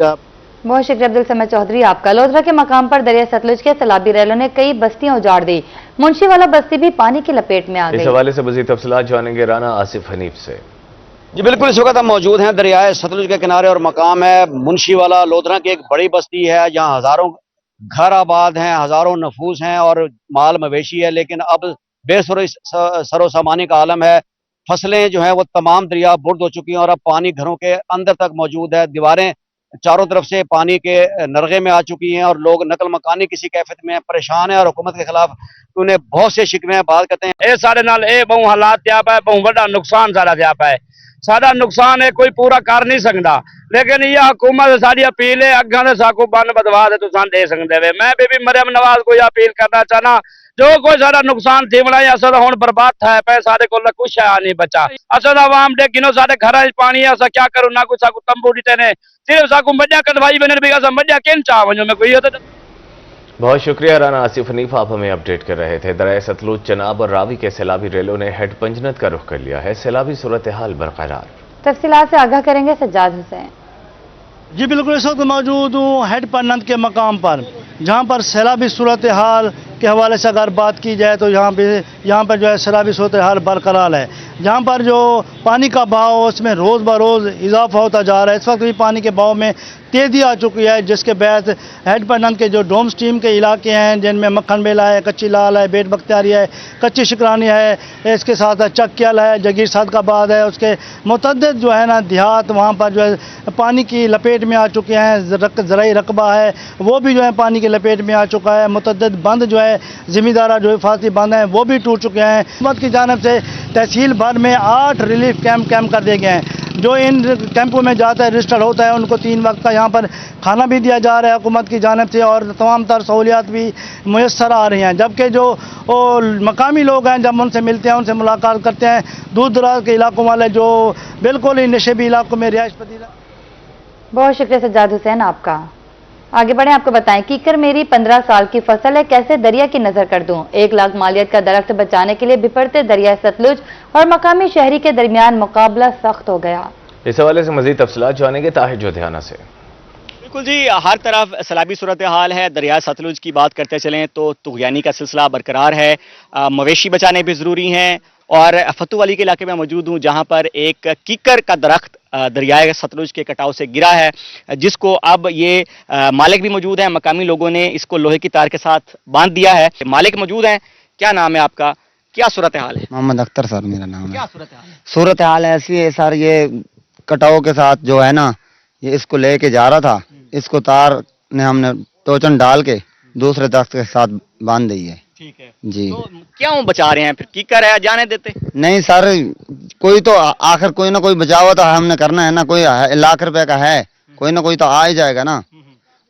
है।
बहुत शुक्रिया अब्दुल समद चौधरी आपका। लोधरा के मकाम पर दरिया सतलुज के सैलाबी रैलों ने कई बस्तियां उजाड़ दी। मुंशीवाला बस्ती भी पानी की लपेट में आ गई।
इस हवाले से मज़ीद तफसीलात जानेंगे राना आसिफ हनीफ से।
जी बिल्कुल, इस वक्त हम मौजूद हैं दरियाए सतलुज के किनारे, और मकाम है मुंशीवाला। लोधरा की एक बड़ी बस्ती है जहाँ हजारों घर आबाद हैं, हजारों नफूस हैं और माल मवेशी है, लेकिन अब बेसरो सामानी का आलम है। फसलें जो हैं वो तमाम दरिया बुर्द हो चुकी हैं और अब पानी घरों के अंदर तक मौजूद है। दीवारें चारों तरफ से पानी के नरगे में आ चुकी हैं और लोग नकल मकानी किसी कैफियत में परेशान है और हुकूमत के खिलाफ उन्हें बहुत से शिकवे बात करते हैं।
सारे नाल बहु हालात त्याप है, बहु बड़ा नुकसान सारा त्याप है। सारा नुकसान है कोई पूरा कर नहीं सकता, लेकिन यह हुकूमत सारी अपील है अग्गा ने साकू बन बदवा दे तुम दे सकते वे। मैं बीबी मरियम नवाज को अपील करना चाहना, जो कोई सारा नुकसान थी बना असल हुण बर्बाद था पे, सारे को कुछ है नहीं बचा। असल आवाम दे गिनो सारे घर पानी है, असा क्या करूं ना कोई साकू तंबू दिते ने, सिर्फ साकू मजा कटवाई बने भी असा मजा किन चाह वजो में कोई होता।
बहुत शुक्रिया राना आसिफ हनीफ, आप हमें अपडेट कर रहे थे। दरिया सतलुज, चनाब और रावी के सैलाबी रेलों ने हेड पंजनत का रुख कर लिया है। सैलाबी सूरत हाल बरकरार।
तफसीलात से आगाह करेंगे सज्जाद हुसैन।
जी बिल्कुल, इस वक्त मौजूद हूँ हेड पंजनत के मकाम पर, जहाँ पर सैलाबी सूरत हाल के हवाले से अगर बात की जाए तो यहाँ पर जो है सैलाबी सूरत हाल बरकरार है। जहाँ पर जो पानी का बहाव उसमें रोज़ ब रोज़ इजाफा होता जा रहा है। इस वक्त भी पानी के बहाव में तेज़ी आ चुकी है, जिसके बाद हेड पंजनत के जो डोम स्ट्रीम के इलाके हैं जिनमें मक्खन बेला है, कच्ची लाल है, बेट बख्तियारी है, कच्ची शिकरानी है, इसके साथ चक्यल है, जगीर सदकाबाद है, उसके मुतअद्दिद जो है ना देहात वहाँ पर जो है पानी की लपेट में आ चुके हैं। ज़राई रकबा है वो भी जो है पानी की लपेट में आ चुका है। मुतअद्दिद बंद जो है ज़िम्मेदारा जो हिफाजती बंद हैं वो भी टूट चुके हैं। हुकूमत की जानिब से तहसील भर में 8 रिलीफ कैंप कर दिए गए हैं। जो इन कैंपों में जाता है रजिस्टर होता है उनको 3 वक्त का यहाँ पर खाना भी दिया जा रहा है हुकूमत की जानिब से, और तमाम तर सहूलियात भी मुयस्सर आ रही हैं। जबकि जो मकामी लोग हैं जब उनसे मिलते हैं, उनसे मुलाकात करते हैं, दूर दराज के इलाकों वाले जो बिल्कुल ही नशेबी इलाकों में रिहाइश पजीर।
बहुत शुक्रिया सज्जाद हुसैन आपका। आगे बढ़े, आपको बताएं कीकर मेरी 15 साल की फसल है, कैसे दरिया की नजर कर दूं। 1 लाख मालियत का दरख्त बचाने के लिए बिफरते दरिया सतलुज और मकामी शहरी के दरमियान मुकाबला सख्त हो गया।
इस हवाले से मजीद तफसीलात जानेंगे ताहिर जोधियाना से।
बिल्कुल जी, हर तरफ सैलाबी सूरत हाल है। दरिया सतलुज की बात करते चलें तो तुग़यानी का सिलसिला बरकरार है। मवेशी बचाने भी ज़रूरी हैं اور فتو والی کے علاقے میں موجود ہوں جہاں پر ایک کیکر کا درخت دریائے ستلج کے کٹاؤ سے گرا ہے، جس کو اب یہ مالک بھی موجود ہیں، مقامی لوگوں نے اس کو لوہے کی تار کے ساتھ باندھ دیا ہے۔ مالک موجود ہیں، کیا نام ہے آپ کا، کیا صورتحال ہے؟
محمد اختر سر میرا نام ہے۔
کیا صورتحال ہے؟
صورتحال ایسی ہے سر، یہ کٹاؤ کے ساتھ جو ہے نا، یہ اس کو لے کے جا رہا تھا، اس کو تار نے ہم نے ٹوچن ڈال کے دوسرے درخت کے ساتھ باندھ دی ہے۔
ٹھیک ہے
جی
تو کیوں بچا رہے ہیں پھر، کیکر ہے جانے دیتے؟
نہیں سر، کوئی تو آخر کوئی نہ کوئی بچاوا تو ہم نے کرنا ہے نا، کوئی لاکھ روپے کا ہے، کوئی نہ کوئی تو آ ہی جائے گا نا۔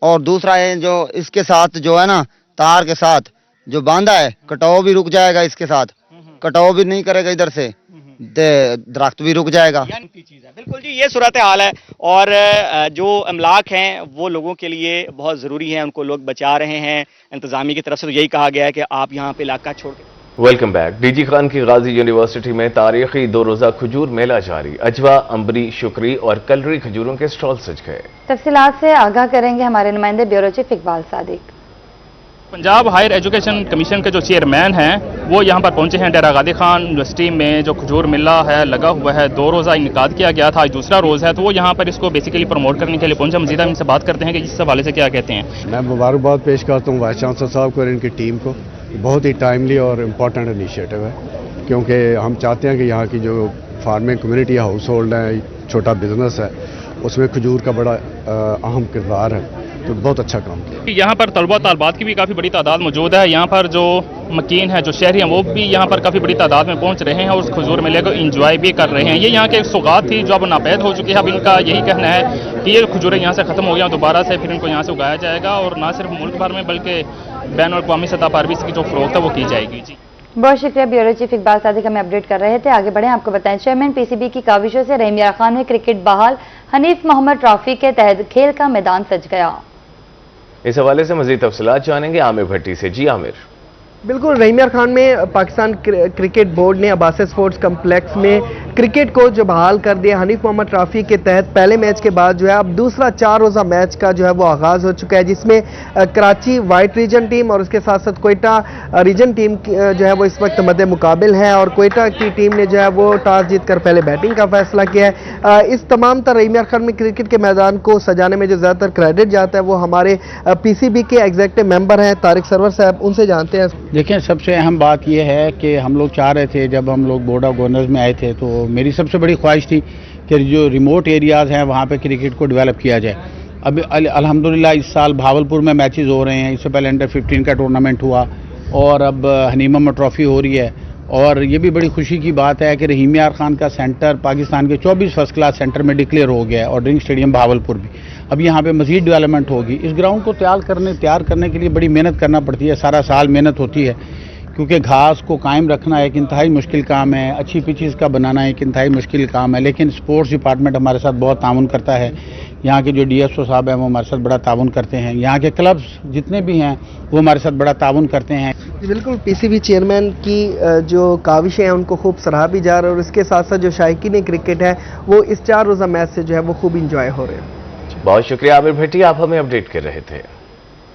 اور دوسرا ہے جو اس کے ساتھ جو ہے نا تار کے ساتھ جو باندھا ہے، کٹاؤ بھی رک جائے گا، اس کے ساتھ کٹاؤ بھی نہیں کرے گا ادھر سے، درخت بھی رک جائے گا۔
بالکل جی، یہ صورتحال ہے اور جو املاک ہیں وہ لوگوں کے لیے بہت ضروری ہیں، ان کو لوگ بچا رہے ہیں۔ انتظامیہ کی طرف سے تو یہی کہا گیا ہے کہ آپ یہاں پہ علاقہ چھوڑ کے۔
Welcome back. D G Khan کی غازی یونیورسٹی میں تاریخی 2 روزہ کھجور میلہ جاری، اجوا، امبری، شکری اور کلری کھجوروں کے سٹال سج گئے۔
تفصیلات سے آگاہ کریں گے ہمارے نمائندے بیورو چیف اقبال صادق۔
پنجاب ہائر ایجوکیشن کمیشن کے جو چیئرمین ہیں وہ یہاں پر پہنچے ہیں۔ ڈیرہ غازی خان یونیورسٹی میں جو کھجور میلہ ہے لگا ہوا ہے، 2 روزہ انعقاد کیا گیا تھا، آج دوسرا روز ہے، تو وہ یہاں پر اس کو بیسیکلی پروموٹ کرنے کے لیے پہنچا۔ مزید ہم ان سے بات کرتے ہیں کہ اس حوالے سے کیا کہتے ہیں۔
میں مبارکباد پیش کرتا ہوں وائس چانسلر صاحب کو اور ان کی ٹیم کو، بہت ہی ٹائملی اور امپورٹنٹ انیشیٹو ہے، کیونکہ ہم چاہتے ہیں کہ یہاں کی جو فارمنگ کمیونٹی ہے، ہاؤس ہولڈ ہے، چھوٹا بزنس ہے، اس میں کھجور کا بڑا اہم کردار ہے، تو بہت اچھا کام کیا۔
یہاں پر طلبہ طالبات کی بھی کافی بڑی تعداد موجود ہے، یہاں پر جو مکین ہے، جو شہری ہیں، وہ بھی یہاں پر کافی بڑی تعداد میں پہنچ رہے ہیں اور اس کھجور میلے کو انجوائے بھی کر رہے ہیں۔ یہ یہاں کے سوغات تھی جو اب ناپید ہو چکی ہے، اب ان کا یہی کہنا ہے کہ یہ کھجوریں یہاں سے ختم ہو گیا، دوبارہ سے پھر ان کو یہاں سے اگایا جائے گا اور نہ صرف ملک بھر میں بلکہ بین الاقوامی سطح پر بھی اس کی جو فروخت ہے وہ کی جائے گی۔ جی
بہت شکریہ بیورو چیف اقبال صادق، ہمیں اپڈیٹ کر رہے تھے۔ آگے بڑھیں، آپ کو بتائیں چیئرمین پی سی بی کی کاوشوں سے رحیم یار خان میں کرکٹ بحال، حنیف محمد ٹرافی کے تحت کھیل کا میدان سج گیا۔
اس حوالے سے مزید تفصیلات جانیں گے عامر بھٹی سے۔ جی عامر۔
بالکل، رحیم یار خان میں پاکستان کرکٹ بورڈ نے عباسی سپورٹس کمپلیکس میں کرکٹ کو جو بحال کر دیا، حنیف محمد ٹرافی کے تحت پہلے میچ کے بعد جو ہے اب دوسرا 4 روزہ میچ کا جو ہے وہ آغاز ہو چکا ہے، جس میں کراچی وائٹ ریجن ٹیم اور اس کے ساتھ ساتھ کوئٹہ ریجن ٹیم جو ہے وہ اس وقت مد مقابل ہے، اور کوئٹہ کی ٹیم نے جو ہے وہ ٹاس جیت کر پہلے بیٹنگ کا فیصلہ کیا ہے۔ اس تمام تر رحیم یار خان میں کرکٹ کے میدان کو سجانے میں جو زیادہ تر کریڈٹ جاتا ہے وہ ہمارے پی سی بی کے ایگزیکٹو ممبر ہیں طارق سرور صاحب، ان سے جانتے ہیں۔
دیکھیں، سب سے اہم بات یہ ہے کہ ہم لوگ چاہ رہے تھے، جب ہم لوگ بورڈ آف گورنرز میں آئے تھے تو میری سب سے بڑی خواہش تھی کہ جو ریموٹ ایریاز ہیں وہاں پہ کرکٹ کو ڈیولپ کیا جائے۔ اب الحمدللہ اس سال بھاولپور میں میچز ہو رہے ہیں، اس سے پہلے انڈر 15 کا ٹورنامنٹ ہوا اور اب حنیف محمد ٹرافی ہو رہی ہے، اور یہ بھی بڑی خوشی کی بات ہے کہ رحیم یار خان کا سینٹر پاکستان کے 24 فرسٹ کلاس سینٹر میں ڈکلیئر ہو گیا ہے، اور ڈرنگ اسٹیڈیم بھاولپور بھی۔ اب یہاں پہ مزید ڈیولپمنٹ ہوگی۔ اس گراؤنڈ کو تیار کرنے کے لیے بڑی محنت کرنا پڑتی ہے، سارا سال محنت ہوتی ہے، کیونکہ گھاس کو قائم رکھنا ایک انتہائی مشکل کام ہے، اچھی پچز کا بنانا ایک انتہائی مشکل کام ہے، لیکن سپورٹس ڈپارٹمنٹ ہمارے ساتھ بہت تعاون کرتا ہے۔ یہاں کے جو ڈی ایس او صاحب ہیں وہ ہمارے ساتھ بڑا تعاون کرتے ہیں، یہاں کے کلبز جتنے بھی ہیں وہ ہمارے ساتھ بڑا تعاون کرتے ہیں۔
بالکل، پی سی بی چیئرمین کی جو کاوشیں ہیں ان کو خوب سراہا بھی جا رہا ہے، اور اس کے ساتھ ساتھ جو شائقین کرکٹ ہے وہ اس 4 روزہ میچ سے جو ہے وہ خوب انجوائے ہو رہے ہیں۔
بہت شکریہ عامر بھٹی، آپ ہمیں اپڈیٹ کر رہے تھے۔